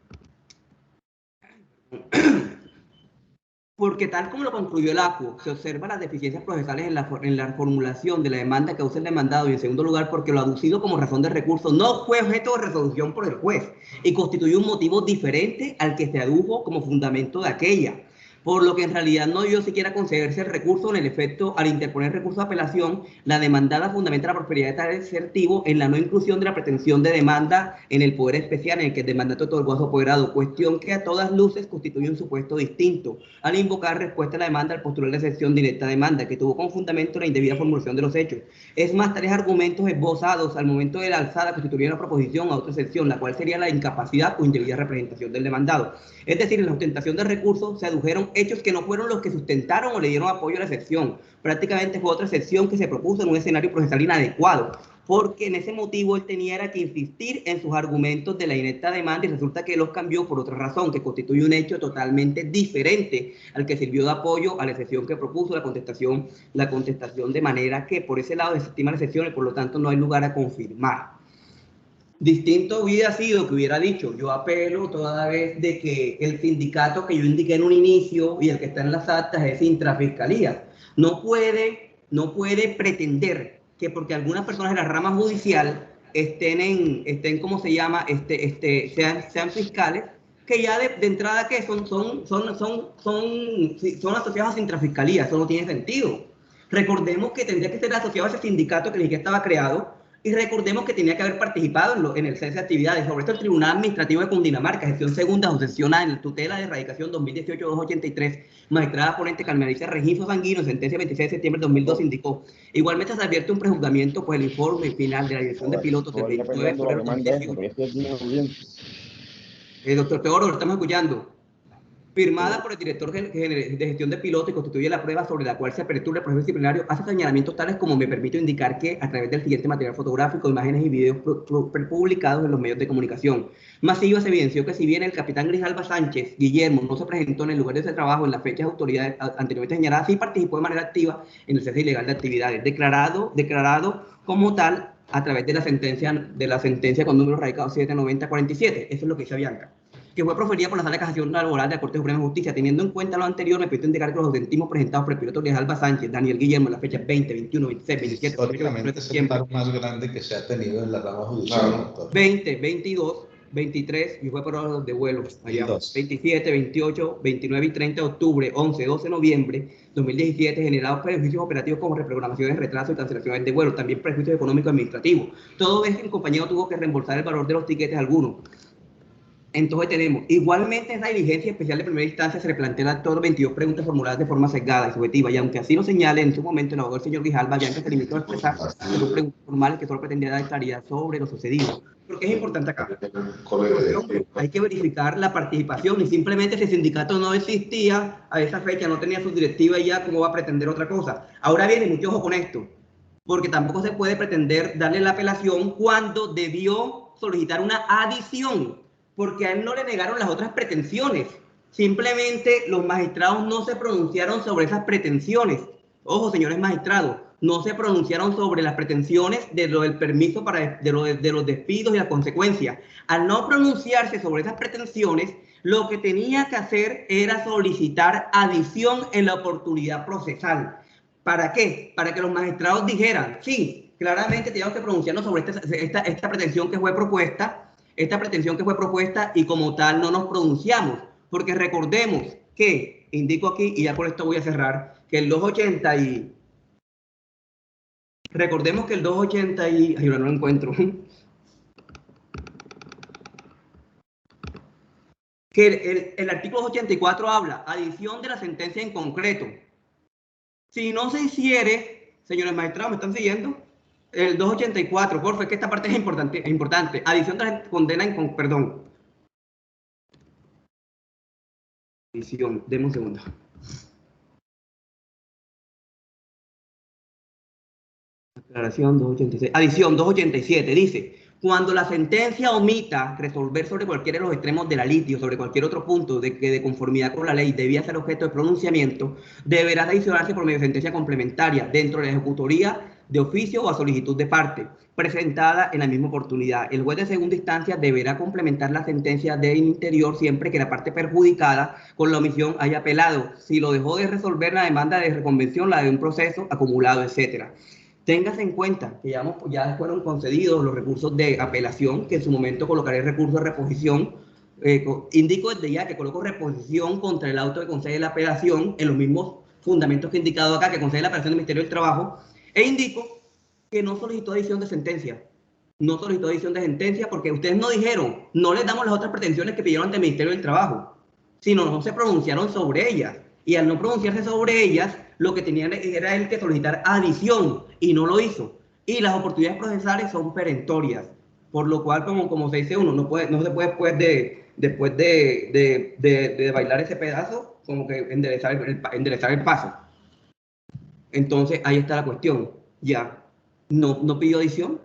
porque tal como lo concluyó el ACU, se observan las deficiencias procesales en la formulación de la demanda que usa el demandado, y en segundo lugar porque lo aducido como razón de recurso no fue objeto de resolución por el juez y constituye un motivo diferente al que se adujo como fundamento de aquella, por lo que en realidad no debió siquiera concederse el recurso. En el efecto, al interponer recurso de apelación, la demandada fundamenta la prosperidad de tal exertivo en la no inclusión de la pretensión de demanda en el poder especial en el que el demandante otorgó a su apoderado, cuestión que a todas luces constituye un supuesto distinto al invocar respuesta a la demanda al postular de excepción directa demanda, que tuvo como fundamento la indebida formulación de los hechos. Es más, tales argumentos esbozados al momento de la alzada constituirían una proposición a otra excepción, la cual sería la incapacidad o indebida representación del demandado. Es decir, en la sustentación del recurso se adujeron hechos que no fueron los que sustentaron o le dieron apoyo a la excepción. Prácticamente fue otra excepción que se propuso en un escenario procesal inadecuado, porque en ese motivo él tenía que insistir en sus argumentos de la inepta demanda y resulta que los cambió por otra razón, que constituye un hecho totalmente diferente al que sirvió de apoyo a la excepción que propuso la contestación, de manera que por ese lado desestima la excepción y por lo tanto no hay lugar a confirmar. Distinto hubiera sido que hubiera dicho, yo apelo toda vez de que el sindicato que yo indiqué en un inicio y el que está en las actas es Intrafiscalía. No puede pretender que porque algunas personas de la rama judicial estén ¿cómo se llama? Sean fiscales, que ya de entrada que son asociados a Intrafiscalía. Eso no tiene sentido. Recordemos que tendría que ser asociado a ese sindicato que ni siquiera estaba creado. Y recordemos que tenía que haber participado en el cese de actividades. Sobre esto, el Tribunal Administrativo de Cundinamarca, sección segunda, sucesión A, en tutela de erradicación 2018-283, magistrada ponente Carmelita Regifo Sanguino, sentencia 26 de septiembre de 2002, indicó: igualmente se advierte un prejuzgamiento, pues el informe final de la dirección de pilotos del 29 de febrero de 2018. Doctor Teodoro, lo estamos escuchando. Firmada por el director de gestión de piloto y constituye la prueba sobre la cual se apertura el proceso disciplinario, hace señalamientos tales como: me permito indicar que a través del siguiente material fotográfico, imágenes y videos publicados en los medios de comunicación masivos, se evidenció que si bien el capitán Grijalva Sánchez Guillermo no se presentó en el lugar de ese trabajo en las fechas de autoridades anteriormente señaladas, sí participó de manera activa en el cese ilegal de actividades, declarado como tal a través de la sentencia con número radicado 79047. Eso es lo que dice Bianca, que fue proferida por la Sala de Casación Laboral de la Corte Suprema de Justicia. Teniendo en cuenta lo anterior, me permito indicar que los ausentismos presentados por el piloto Grijalva Sánchez, Daniel Guillermo, en las fechas 20, 21, 26, 27, históricamente es el paro más grande que se ha tenido en la rama judicial. 20, 22, 23, y fue por horas de vuelo allá. 27, 28, 29 y 30 de octubre, 11, 12 de noviembre 2017, generados prejuicios operativos como reprogramaciones, retrasos y cancelaciones de vuelos, también prejuicios económicos administrativos. Todo es que el compañero tuvo que reembolsar el valor de los tiquetes algunos. Entonces tenemos, igualmente en esa diligencia especial de primera instancia se le plantean todas 22 preguntas formuladas de forma sesgada y subjetiva, y aunque así lo señale en su momento el abogado del señor Grijalva, ya que se limitó a expresar que son preguntas formales que solo pretendía dar claridad sobre lo sucedido. Porque es importante acá. Hay que verificar la participación, y simplemente si el sindicato no existía a esa fecha, no tenía su directiva y ya, ¿cómo va a pretender otra cosa? Ahora viene, mucho ojo con esto, porque tampoco se puede pretender darle la apelación cuando debió solicitar una adición, porque a él no le negaron las otras pretensiones. Simplemente los magistrados no se pronunciaron sobre esas pretensiones. Ojo, señores magistrados, no se pronunciaron sobre las pretensiones de lo del permiso de los despidos y las consecuencias. Al no pronunciarse sobre esas pretensiones, lo que tenía que hacer era solicitar adición en la oportunidad procesal. ¿Para qué? Para que los magistrados dijeran: sí, claramente tenemos que pronunciarnos sobre esta pretensión que fue propuesta, y como tal no nos pronunciamos, porque recordemos que, indico aquí, y ya por esto voy a cerrar, que el 280 y... Recordemos que el 280 y... Ay, ahora no lo encuentro. Que el artículo 84 habla, adición de la sentencia en concreto. Si no se hiciere, señores magistrados, ¿me están siguiendo? El 284, por favor, es que esta parte es importante. Adición de la condena en... Perdón. Adición, deme un segundo. Aclaración 286. Adición 287 dice: cuando la sentencia omita resolver sobre cualquiera de los extremos de la litigio, sobre cualquier otro punto de que de conformidad con la ley debía ser objeto de pronunciamiento, deberá adicionarse por medio de sentencia complementaria dentro de la ejecutoría de oficio o a solicitud de parte, presentada en la misma oportunidad. El juez de segunda instancia deberá complementar la sentencia de interior siempre que la parte perjudicada con la omisión haya apelado, si lo dejó de resolver la demanda de reconvención, la de un proceso acumulado, etcétera. Téngase en cuenta que ya fueron concedidos los recursos de apelación, que en su momento colocaré recurso de reposición. Indico desde ya que coloco reposición contra el auto que concede la apelación en los mismos fundamentos que he indicado acá, que concede la apelación del Ministerio del Trabajo, e indico que no solicitó adición de sentencia. No solicitó adición de sentencia porque ustedes no dijeron, no les damos las otras pretensiones que pidieron ante el Ministerio del Trabajo, sino no se pronunciaron sobre ellas. Y al no pronunciarse sobre ellas, lo que tenían era el que solicitar adición y no lo hizo. Y las oportunidades procesales son perentorias, por lo cual, como se dice uno, no se puede después de bailar ese pedazo, como que enderezar el paso. Entonces, ahí está la cuestión. Ya, no pidió adición,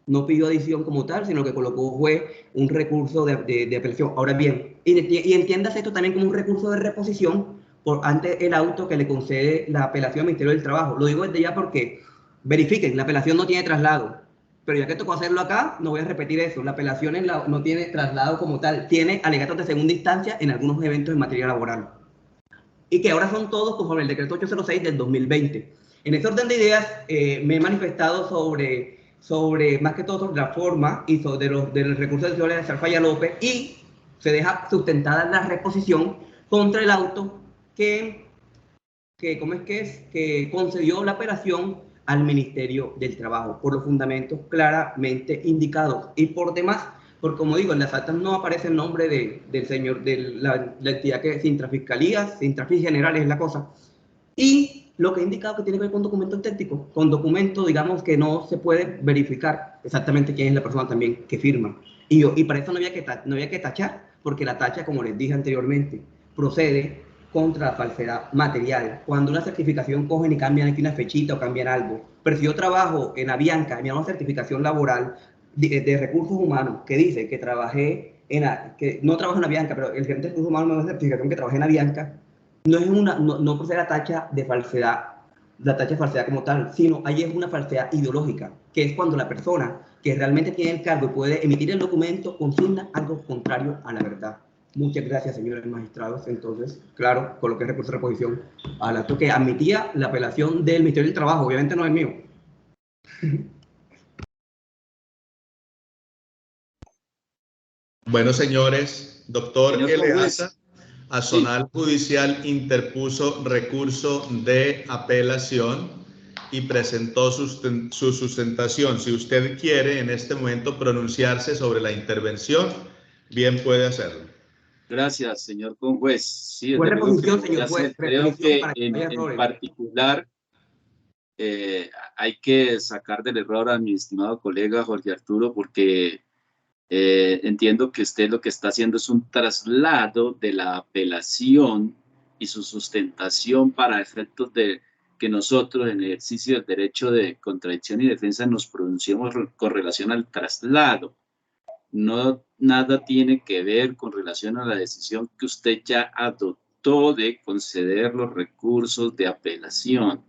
no pidió adición como tal, sino que colocó fue un recurso de apelación. Ahora bien, y entiendas esto también como un recurso de reposición ante el auto que le concede la apelación al Ministerio del Trabajo. Lo digo desde ya porque, verifiquen, la apelación no tiene traslado, pero ya que tocó hacerlo acá, no voy a repetir eso. La apelación no tiene traslado como tal, tiene alegatos de segunda instancia en algunos eventos en materia laboral. Y que ahora son todos conforme el decreto 806 del 2020. En ese orden de ideas, me he manifestado sobre, más que todo, sobre la forma y del recurso de señora Falla López, y se deja sustentada la reposición contra el auto que concedió la apelación al Ministerio del Trabajo, por los fundamentos claramente indicados. Y por demás, porque como digo, en las actas no aparece el nombre del señor, de la entidad que es Sintrafiscalía, Sintrafis Generales es la cosa. Y lo que he indicado que tiene que ver con documento auténtico, con documento, digamos, que no se puede verificar exactamente quién es la persona también que firma. Y para eso no había que tachar, porque la tacha, como les dije anteriormente, procede contra la falsedad material. Cuando una certificación cogen y cambian aquí una fechita o cambian algo. Pero si yo trabajo en Avianca y me da una certificación laboral de recursos humanos que dice que que no trabajo en Avianca, pero el gerente de recursos humanos me da una certificación que trabajé en Avianca, no procede la tacha de falsedad como tal, sino ahí es una falsedad ideológica, que es cuando la persona que realmente tiene el cargo y puede emitir el documento consigna algo contrario a la verdad. Muchas gracias, señores magistrados. Entonces, claro, coloqué recurso de reposición al acto que admitía la apelación del Ministerio del Trabajo, obviamente no es mío. Bueno, señores, doctor Eleazar, Azonal Judicial interpuso recurso de apelación y presentó su sustentación. Si usted quiere en este momento pronunciarse sobre la intervención, bien puede hacerlo. Gracias, señor conjuez. Sí, Fue reposición, señor juez. Creo que en particular hay que sacar del error a mi estimado colega Jorge Arturo, porque entiendo que usted lo que está haciendo es un traslado de la apelación y su sustentación para efectos de que nosotros en el ejercicio del derecho de contradicción y defensa nos pronunciemos con relación al traslado. No, nada tiene que ver con relación a la decisión que usted ya adoptó de conceder los recursos de apelación.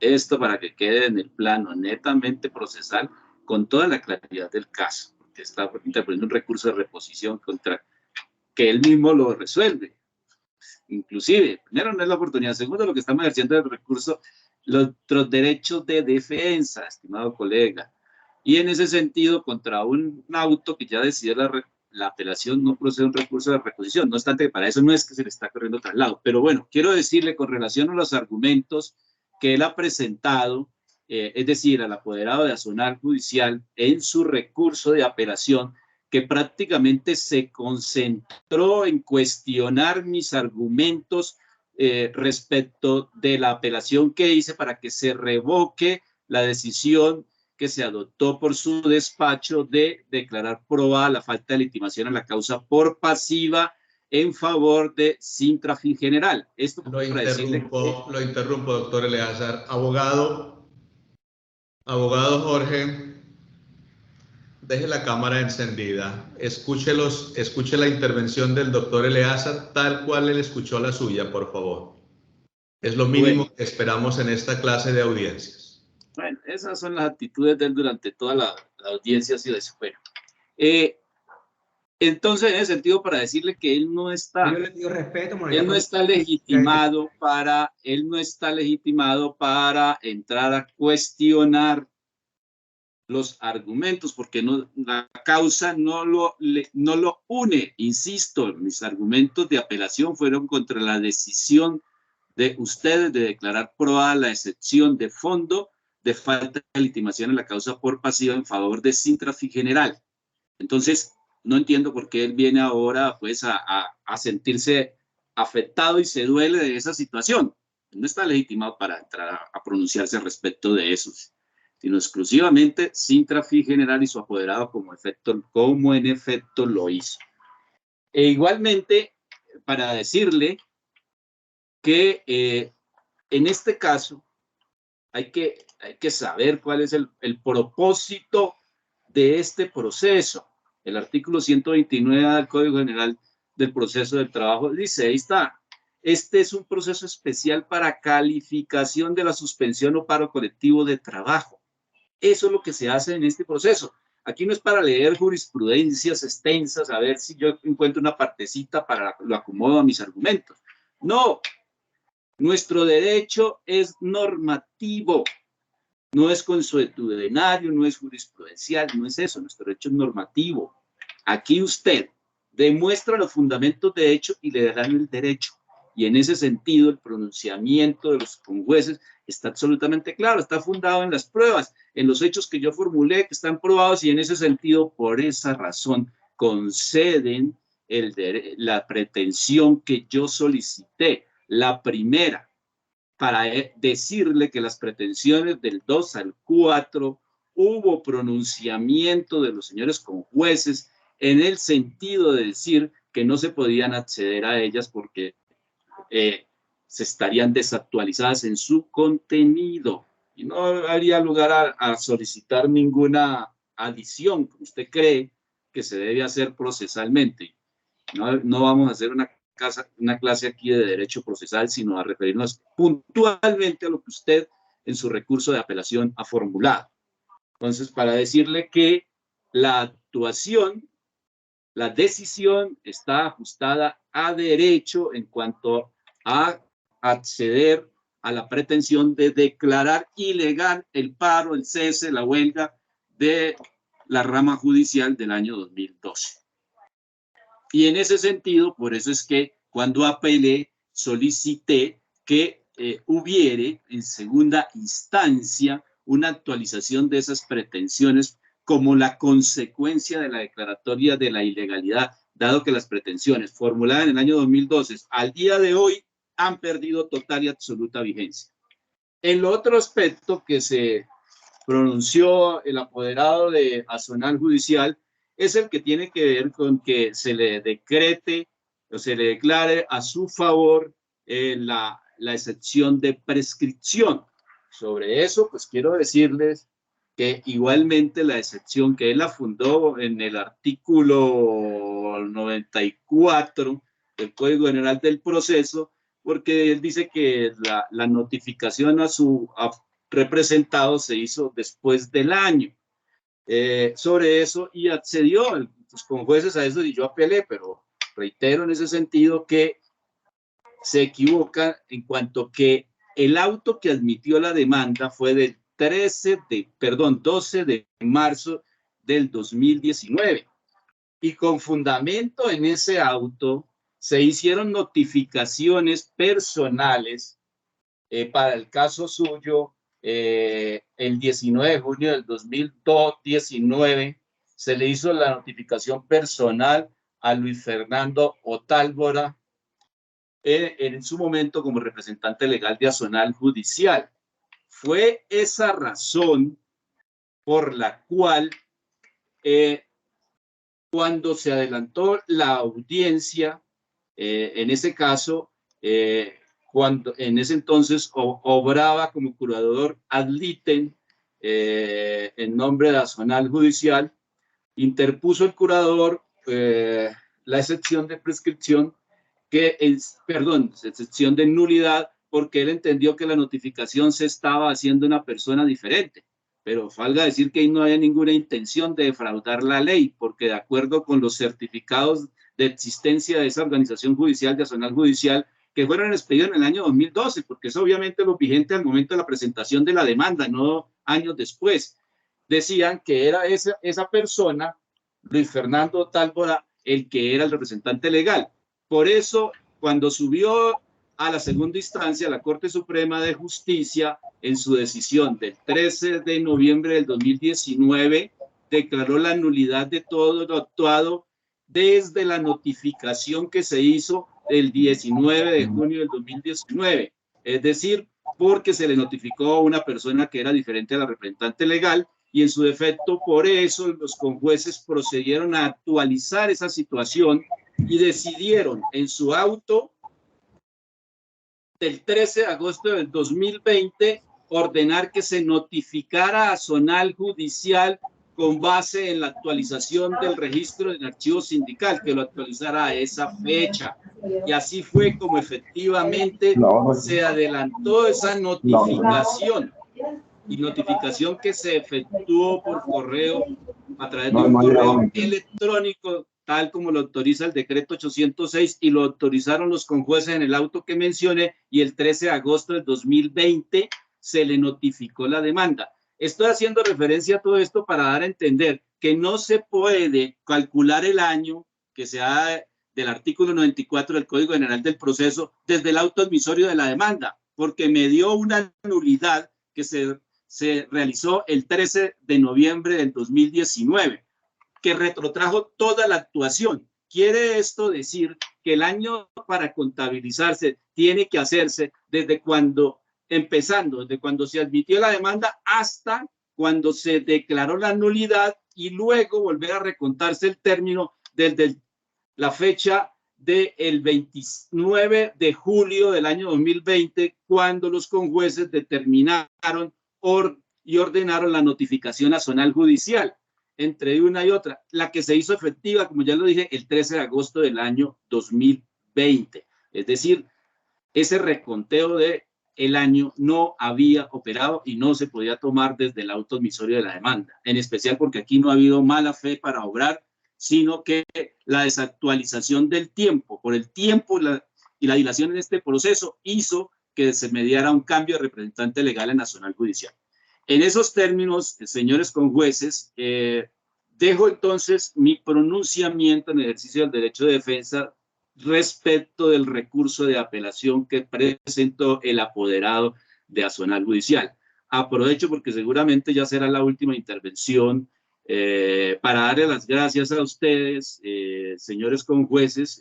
Esto para que quede en el plano netamente procesal con toda la claridad del caso, porque está interponiendo un recurso de reposición contra que él mismo lo resuelve. Inclusive, primero no es la oportunidad, segundo lo que estamos ejerciendo es el recurso, los derechos de defensa, estimado colega. Y en ese sentido, contra un auto que ya decidió la apelación, no procede un recurso de reposición. No obstante, para eso no es que se le está corriendo traslado. Pero bueno, quiero decirle con relación a los argumentos que él ha presentado, es decir, al apoderado de Azonal Judicial, en su recurso de apelación, que prácticamente se concentró en cuestionar mis argumentos respecto de la apelación que hice para que se revoque la decisión que se adoptó por su despacho de declarar probada la falta de legitimación a la causa por pasiva en favor de Sintrafin General. Esto lo interrumpo, doctor Eleazar. Abogado Jorge, deje la cámara encendida. Escuche la intervención del doctor Eleazar tal cual él escuchó la suya, por favor. Es lo mínimo que esperamos en esta clase de audiencias. Bueno, esas son las actitudes de él durante toda la audiencia, ha sido eso. Bueno, entonces, en ese sentido, para decirle que él no está, Yo le pido respeto, él no está legitimado para entrar a cuestionar los argumentos, porque no, la causa no lo une. Insisto, mis argumentos de apelación fueron contra la decisión de ustedes de declarar probada la excepción de fondo de falta de legitimación en la causa por pasiva en favor de Sintrafi General. Entonces, no entiendo por qué él viene ahora pues a sentirse afectado y se duele de esa situación. No está legitimado para entrar a pronunciarse respecto de eso, sino exclusivamente Sintrafi General y su apoderado como en efecto lo hizo. E igualmente, para decirle que en este caso hay que saber cuál es el propósito de este proceso. El artículo 129 del Código General del Proceso del Trabajo dice, ahí está, este es un proceso especial para calificación de la suspensión o paro colectivo de trabajo. Eso es lo que se hace en este proceso. Aquí no es para leer jurisprudencias extensas, a ver si yo encuentro una partecita para lo acomodo a mis argumentos. No, nuestro derecho es normativo. No es consuetudinario, no es jurisprudencial, no es eso, nuestro derecho es normativo. Aquí usted demuestra los fundamentos de hecho y le darán el derecho. Y en ese sentido, el pronunciamiento de los jueces está absolutamente claro, está fundado en las pruebas, en los hechos que yo formulé, que están probados, y en ese sentido, por esa razón, conceden la pretensión que yo solicité, la primera, para decirle que las pretensiones del 2 al 4 hubo pronunciamiento de los señores conjueces en el sentido de decir que no se podían acceder a ellas porque se estarían desactualizadas en su contenido y no habría lugar a solicitar ninguna adición que usted cree que se debe hacer procesalmente. No vamos a hacer una clase aquí de derecho procesal, sino a referirnos puntualmente a lo que usted en su recurso de apelación ha formulado. Entonces, para decirle que la actuación, la decisión está ajustada a derecho en cuanto a acceder a la pretensión de declarar ilegal el paro, el cese, la huelga de la rama judicial del año 2012. Y en ese sentido, por eso es que cuando apelé, solicité que hubiere en segunda instancia una actualización de esas pretensiones como la consecuencia de la declaratoria de la ilegalidad, dado que las pretensiones formuladas en el año 2012 al día de hoy han perdido total y absoluta vigencia. El otro aspecto que se pronunció el apoderado de Azonal Judicial es el que tiene que ver con que se le decrete o se le declare a su favor la excepción de prescripción. Sobre eso, pues quiero decirles que igualmente la excepción que él la fundó en el artículo 94 del Código General del Proceso, porque él dice que la notificación a su representado se hizo después del año. Sobre eso y accedió pues, con jueces a eso y yo apelé, pero reitero en ese sentido que se equivoca en cuanto que el auto que admitió la demanda fue del 12 de marzo del 2019 y con fundamento en ese auto se hicieron notificaciones personales para el caso suyo. El 19 de junio del 2019 se le hizo la notificación personal a Luis Fernando Otálvora en su momento como representante legal de Azonal Judicial. Fue esa razón por la cual cuando se adelantó la audiencia, en ese caso, cuando en ese entonces obraba como curador ad litem en nombre de Azonal Judicial, interpuso el curador la excepción de prescripción, excepción de nulidad, porque él entendió que la notificación se estaba haciendo una persona diferente. Pero valga decir que ahí no había ninguna intención de defraudar la ley, porque de acuerdo con los certificados de existencia de esa organización judicial, de Azonal Judicial, que fueron expedidos en el año 2012, porque es obviamente lo vigente al momento de la presentación de la demanda, no años después, decían que era esa persona, Luis Fernando Tálvora, el que era el representante legal. Por eso, cuando subió a la segunda instancia, la Corte Suprema de Justicia, en su decisión del 13 de noviembre del 2019, declaró la nulidad de todo lo actuado desde la notificación que se hizo el 19 de junio del 2019. Es decir, porque se le notificó a una persona que era diferente a la representante legal y en su defecto, por eso los conjueces procedieron a actualizar esa situación y decidieron en su auto del 13 de agosto del 2020 ordenar que se notificara a Azonal Judicial con base en la actualización del registro del archivo sindical, que lo actualizara a esa fecha. Y así fue como efectivamente se adelantó esa notificación, y notificación que se efectuó por correo a través de un correo electrónico, tal como lo autoriza el decreto 806 y lo autorizaron los conjueces en el auto que mencioné, y el 13 de agosto del 2020 se le notificó la demanda. Estoy haciendo referencia a todo esto para dar a entender que no se puede calcular el año que sea del artículo 94 del Código General del Proceso desde el auto admisorio de la demanda, porque me dio una nulidad que se realizó el 13 de noviembre del 2019, que retrotrajo toda la actuación. Quiere esto decir que el año para contabilizarse tiene que hacerse desde cuando, empezando desde cuando se admitió la demanda hasta cuando se declaró la nulidad, y luego volver a recontarse el término desde la fecha del 29 de julio del año 2020, cuando los conjueces determinaron y ordenaron la notificación a Azonal Judicial, entre una y otra, la que se hizo efectiva, como ya lo dije, el 13 de agosto del año 2020. Es decir, ese reconteo del año no había operado y no se podía tomar desde el auto admisorio de la demanda, en especial porque aquí no ha habido mala fe para obrar, sino que la desactualización del tiempo, por el tiempo y la dilación en este proceso, hizo que se mediara un cambio de representante legal en Azonal Judicial. En esos términos, señores conjueces, dejo entonces mi pronunciamiento en ejercicio del derecho de defensa respecto del recurso de apelación que presentó el apoderado de Azonal Judicial. Aprovecho porque seguramente ya será la última intervención para darle las gracias a ustedes, señores conjueces.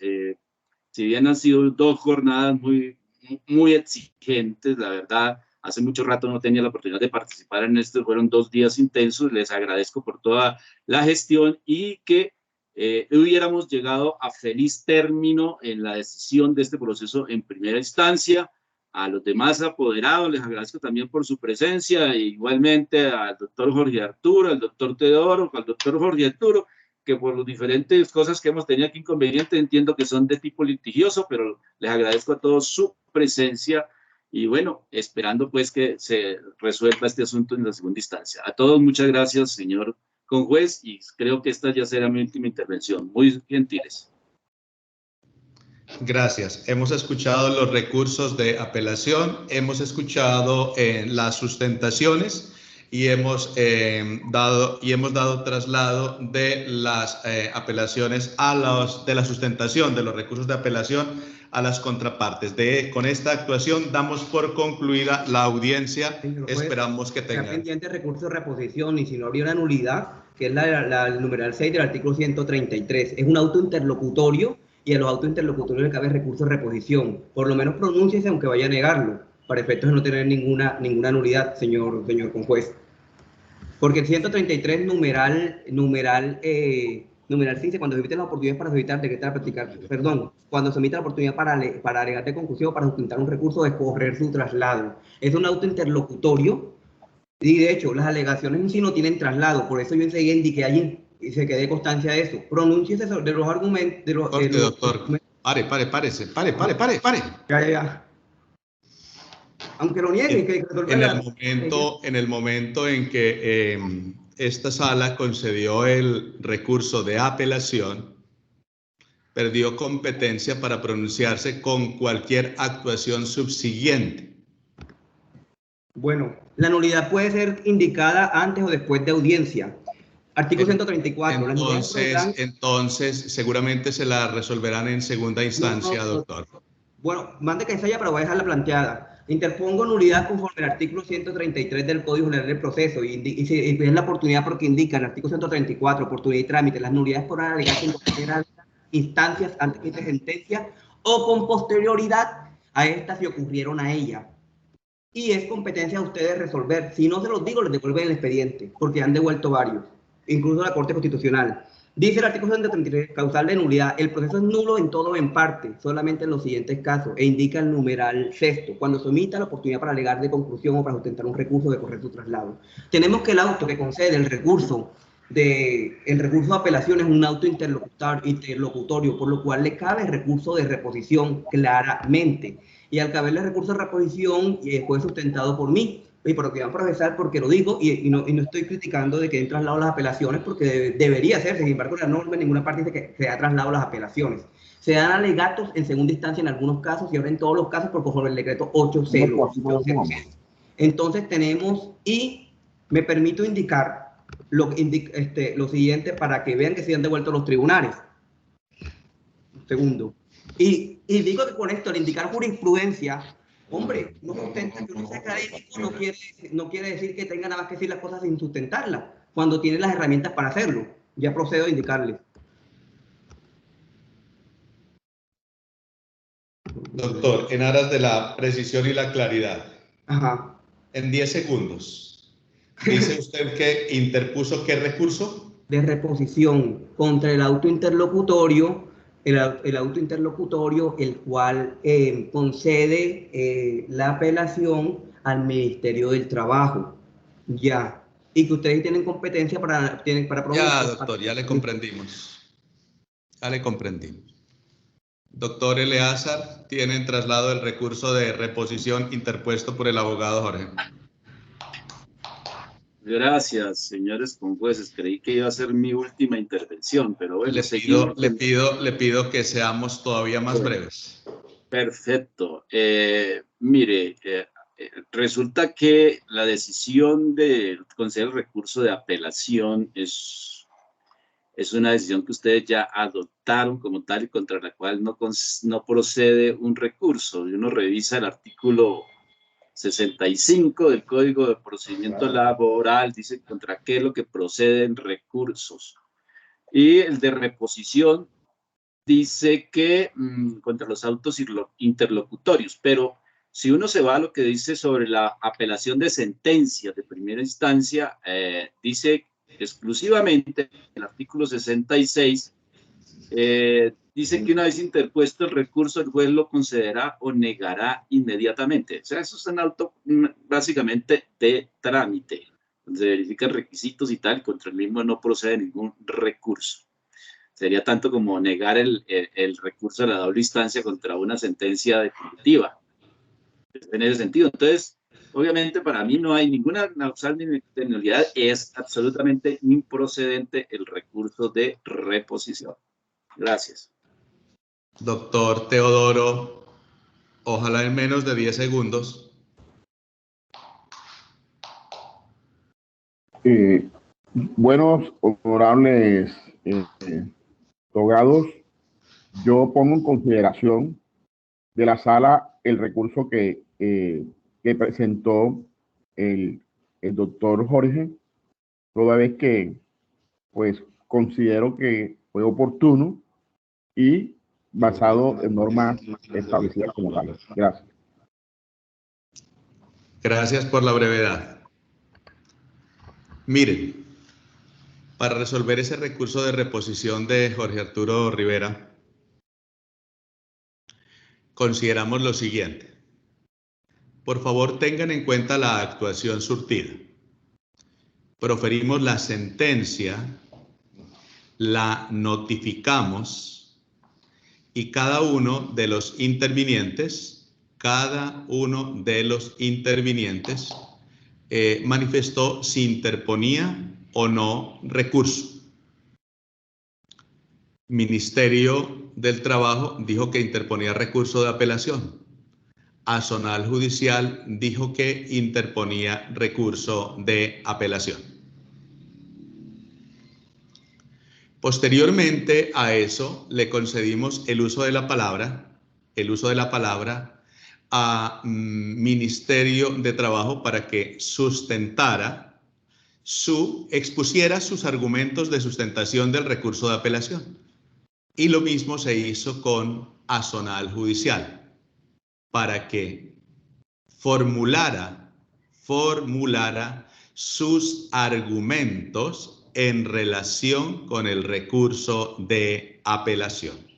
Si bien han sido 2 jornadas muy exigentes, la verdad, hace mucho rato no tenía la oportunidad de participar en esto, fueron 2 días intensos, les agradezco por toda la gestión y que hubiéramos llegado a feliz término en la decisión de este proceso en primera instancia. A los demás apoderados les agradezco también por su presencia, e igualmente al doctor Jorge Arturo, al doctor Teodoro, al doctor Jorge Arturo, que por las diferentes cosas que hemos tenido aquí inconvenientes, entiendo que son de tipo litigioso, pero les agradezco a todos su presencia y bueno, esperando pues que se resuelva este asunto en la segunda instancia. A todos muchas gracias, señor conjuez, y creo que esta ya será mi última intervención. Muy gentiles. Gracias. Hemos escuchado los recursos de apelación, hemos escuchado las sustentaciones y hemos dado traslado de las apelaciones de la sustentación de los recursos de apelación a las contrapartes. Con esta actuación damos por concluida la audiencia. Esperamos que tengan. Está pendiente el recurso de reposición, y si no habría una nulidad, que es el numeral 6 del artículo 133. Es un auto interlocutorio y a los autos interlocutorios le cabe recurso de reposición. Por lo menos pronúnciese aunque vaya a negarlo, para efectos de no tener ninguna nulidad, señor conjuez. Porque el 133 numeral 15, cuando se emiten las oportunidades para solicitar, decretar, practicar, perdón, cuando se emite la oportunidad para alegar de conclusión, para sustentar un recurso, de correr su traslado. Es un auto interlocutorio y de hecho las alegaciones en sí no tienen traslado, por eso yo enseguida indiqué allí y se quede constancia de eso. Pronúnciese sobre los argumentos. Doctor, pare. Ya. Aunque lo nieguen, que resuelvan En el momento en que esta sala concedió el recurso de apelación, perdió competencia para pronunciarse con cualquier actuación subsiguiente. Bueno, la nulidad puede ser indicada antes o después de audiencia. Artículo 134. Entonces, seguramente se la resolverán en segunda instancia, doctor. Bueno, mande que ensaya, pero voy a dejarla planteada. Interpongo nulidad conforme al artículo 133 del Código General del Proceso y es la oportunidad porque indica el artículo 134, oportunidad y trámite. Las nulidades podrán alegarse en cualquier instancias antes que esta sentencia o con posterioridad a esta si ocurrieron a ella. Y es competencia de ustedes resolver. Si no se los digo, les devuelven el expediente, porque han devuelto varios, incluso la Corte Constitucional. Dice el artículo 133, causal de nulidad, el proceso es nulo en todo o en parte, solamente en los siguientes casos, e indica el numeral sexto, cuando se omita la oportunidad para alegar de conclusión o para sustentar un recurso de correcto traslado. Tenemos que el auto que concede el recurso de apelación es un auto interlocutorio, por lo cual le cabe el recurso de reposición claramente. Y al caberle el recurso de reposición fue sustentado por mí. Y por lo que van a procesar, porque lo digo, y no estoy criticando de que den traslado las apelaciones, porque debería hacerse. Sin embargo, la norma en ninguna parte dice que se da traslado las apelaciones. Se dan alegatos en segunda instancia en algunos casos y ahora en todos los casos por conforme el decreto 800. Entonces tenemos, y me permito indicar lo siguiente para que vean que se han devuelto los tribunales. Segundo. Y digo que con esto, al indicar jurisprudencia, hombre, no sustenta que uno sea académico, no quiere decir que tenga nada más que decir las cosas sin sustentarlas, cuando tiene las herramientas para hacerlo. Ya procedo a indicarles. Doctor, en aras de la precisión y la claridad, Ajá. en 10 segundos, dice usted que interpuso ¿qué recurso? De reposición contra el auto interlocutorio, el cual concede la apelación al Ministerio del Trabajo. Ya. Y que ustedes tienen competencia para Ya, doctor, ya le comprendimos. Ya le comprendimos. Doctor Eleazar, tienen traslado el recurso de reposición interpuesto por el abogado Jorge. Gracias, señores jueces. Creí que iba a ser mi última intervención, pero bueno, le pido que seamos todavía más breves. Perfecto. Mire, resulta que la decisión de conceder el recurso de apelación es una decisión que ustedes ya adoptaron como tal y contra la cual no procede un recurso. Y uno revisa el artículo 65 del Código de Procedimiento Laboral, dice contra qué es lo que proceden recursos. Y el de reposición dice que contra los autos interlocutorios, pero si uno se va a lo que dice sobre la apelación de sentencias de primera instancia, dice exclusivamente el artículo 66, dice que una vez interpuesto el recurso, el juez lo concederá o negará inmediatamente. O sea, eso es un auto básicamente de trámite, donde se verifican requisitos y tal, contra el mismo no procede ningún recurso. Sería tanto como negar el recurso a la doble instancia contra una sentencia definitiva. En ese sentido, entonces, obviamente para mí no hay ninguna causal de nulidad, es absolutamente improcedente el recurso de reposición. Gracias. Doctor Teodoro, ojalá en menos de 10 segundos. Buenos, honorables abogados, yo pongo en consideración de la sala el recurso que presentó el doctor Jorge, toda vez que pues considero que fue oportuno y basado en normas establecidas como tales. Gracias. Gracias por la brevedad. Miren, para resolver ese recurso de reposición de Jorge Arturo Rivera, consideramos lo siguiente. Por favor, tengan en cuenta la actuación surtida. Proferimos la sentencia, la notificamos y cada uno de los intervinientes cada uno de los intervinientes manifestó si interponía o no recurso. Ministerio del Trabajo dijo que interponía recurso de apelación. Azonal Judicial dijo que interponía recurso de apelación. Posteriormente a eso le concedimos el uso de la palabra a Ministerio de Trabajo para que expusiera sus argumentos de sustentación del recurso de apelación. Y lo mismo se hizo con Azonal Judicial, para que formulara sus argumentos en relación con el recurso de apelación.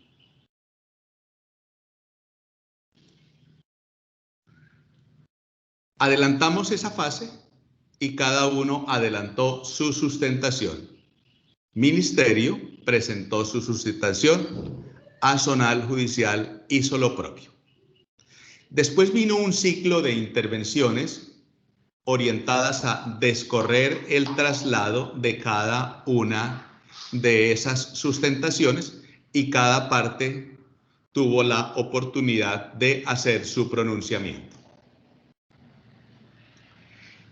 Adelantamos esa fase y cada uno adelantó su sustentación. Ministerio presentó su sustentación, Azonal Judicial hizo lo propio. Después vino un ciclo de intervenciones orientadas a descorrer el traslado de cada una de esas sustentaciones y cada parte tuvo la oportunidad de hacer su pronunciamiento.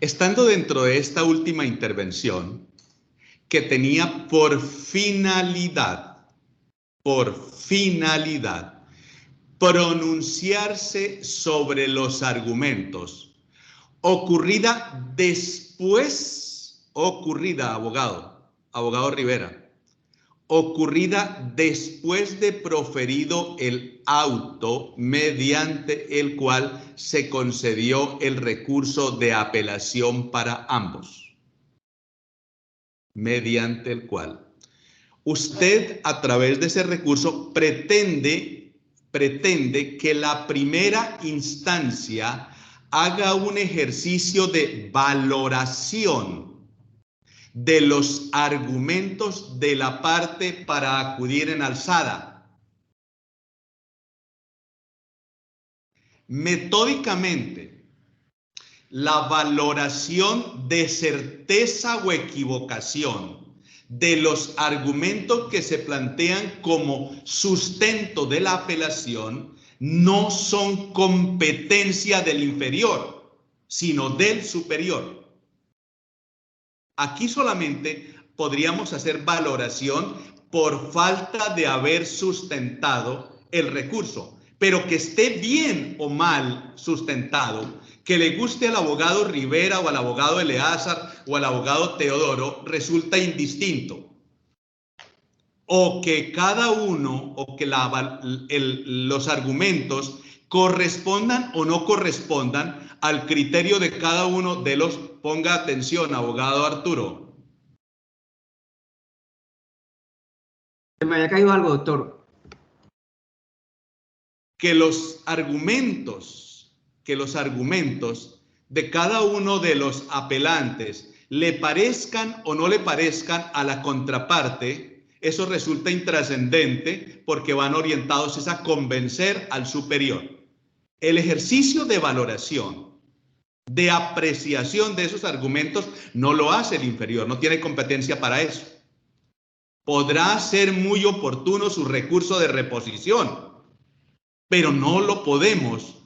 Estando dentro de esta última intervención, que tenía por finalidad pronunciarse sobre los argumentos, abogado Rivera, ocurrida después de proferido el auto mediante el cual se concedió el recurso de apelación para ambos. Mediante el cual usted, a través de ese recurso, pretende que la primera instancia haga un ejercicio de valoración de los argumentos de la parte para acudir en alzada. Metódicamente, la valoración de certeza o equivocación de los argumentos que se plantean como sustento de la apelación no son competencia del inferior, sino del superior. Aquí solamente podríamos hacer valoración por falta de haber sustentado el recurso, pero que esté bien o mal sustentado, que le guste al abogado Rivera o al abogado Eleazar o al abogado Teodoro, resulta indistinto. O que cada uno, o que los argumentos correspondan o no correspondan al criterio de cada uno de los, ponga atención, abogado Arturo. Se me había caído algo, doctor. Que los argumentos de cada uno de los apelantes le parezcan o no le parezcan a la contraparte, eso resulta intrascendente porque van orientados a convencer al superior. El ejercicio de valoración, de apreciación de esos argumentos, no lo hace el inferior, no tiene competencia para eso. Podrá ser muy oportuno su recurso de reposición, pero no podemos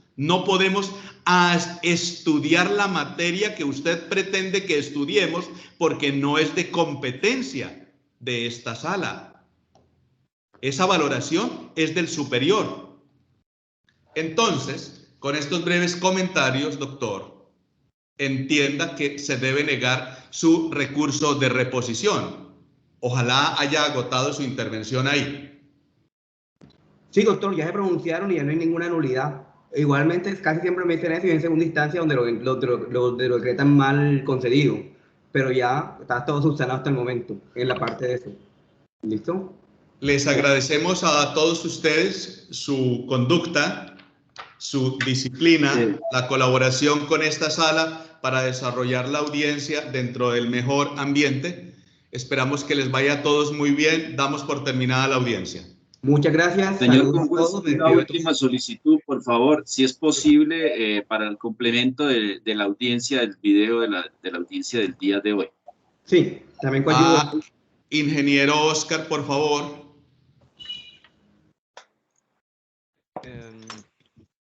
estudiar la materia que usted pretende que estudiemos porque no es de competencia de esta sala. Esa valoración es del superior. Entonces, con estos breves comentarios, doctor, entienda que se debe negar su recurso de reposición. Ojalá haya agotado su intervención ahí. Sí, doctor, ya se pronunciaron y ya no hay ninguna nulidad. Igualmente, casi siempre me dicen eso y en segunda instancia donde lo decretan mal concedido. Pero ya está todo subsanado hasta el momento en la parte de eso. ¿Listo? Les agradecemos a todos ustedes su conducta, su disciplina, sí, la colaboración con esta sala para desarrollar la audiencia dentro del mejor ambiente. Esperamos que les vaya a todos muy bien. Damos por terminada la audiencia. Muchas gracias. Señor Saludos a Conjuez, todos. Me una despido de todos. última solicitud, por favor, si es posible, para el complemento de la audiencia, del video de la audiencia del día de hoy. Sí, también coadyuvo. Ingeniero Oscar, por favor.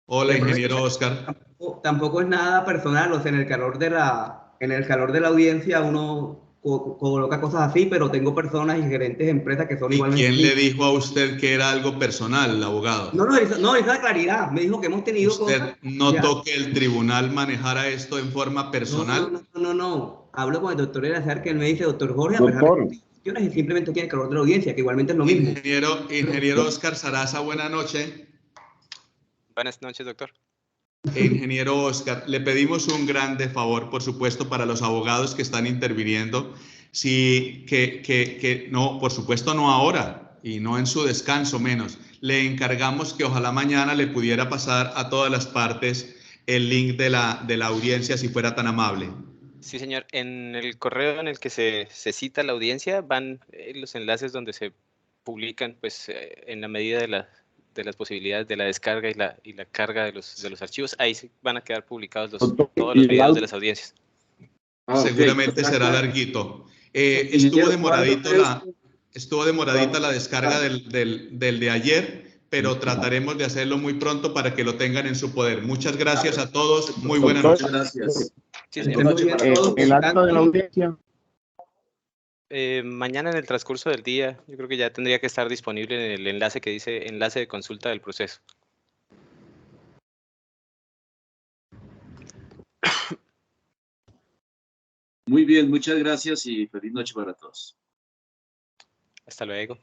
Hola, ingeniero Oscar. Tampoco es nada personal, o sea, en el calor de la audiencia uno coloca cosas así, pero tengo personas y gerentes de empresas que son ¿Y igualmente. quién le dijo a usted que era algo personal, abogado? No, esa claridad. Me dijo que hemos tenido ¿Usted cosas. notó que el tribunal manejara esto en forma personal? No. Hablo con el doctor Eleazar, que él me dice, doctor Jorge, a pesar Doctor, de que cuestiones, y simplemente tiene el calor de la audiencia, que igualmente es lo mismo. Ingeniero Oscar Saraza, buena noche. Buenas noches, doctor. Ingeniero Oscar, le pedimos un grande favor, por supuesto, para los abogados que están interviniendo. Sí, no, por supuesto, no ahora y no en su descanso menos. Le encargamos que ojalá mañana le pudiera pasar a todas las partes el link de la audiencia, si fuera tan amable. Sí, señor. En el correo en el que se cita la audiencia van los enlaces donde se publican, pues, en la medida de las posibilidades de la descarga y la carga de los archivos. Ahí se van a quedar publicados doctor, todos y los el videos de audio, las audiencias. Seguramente será larguito. Ingeniero, Estuvo demoradita la descarga del de ayer, pero trataremos de hacerlo muy pronto para que lo tengan en su poder. Muchas gracias a todos. Muy buena doctor, noche. Gracias. Sí, Estén señor. muy bien todos. el acta de la audiencia. Mañana en el transcurso del día, yo creo que ya tendría que estar disponible en el enlace que dice enlace de consulta del proceso. Muy bien, muchas gracias y feliz noche para todos. Hasta luego.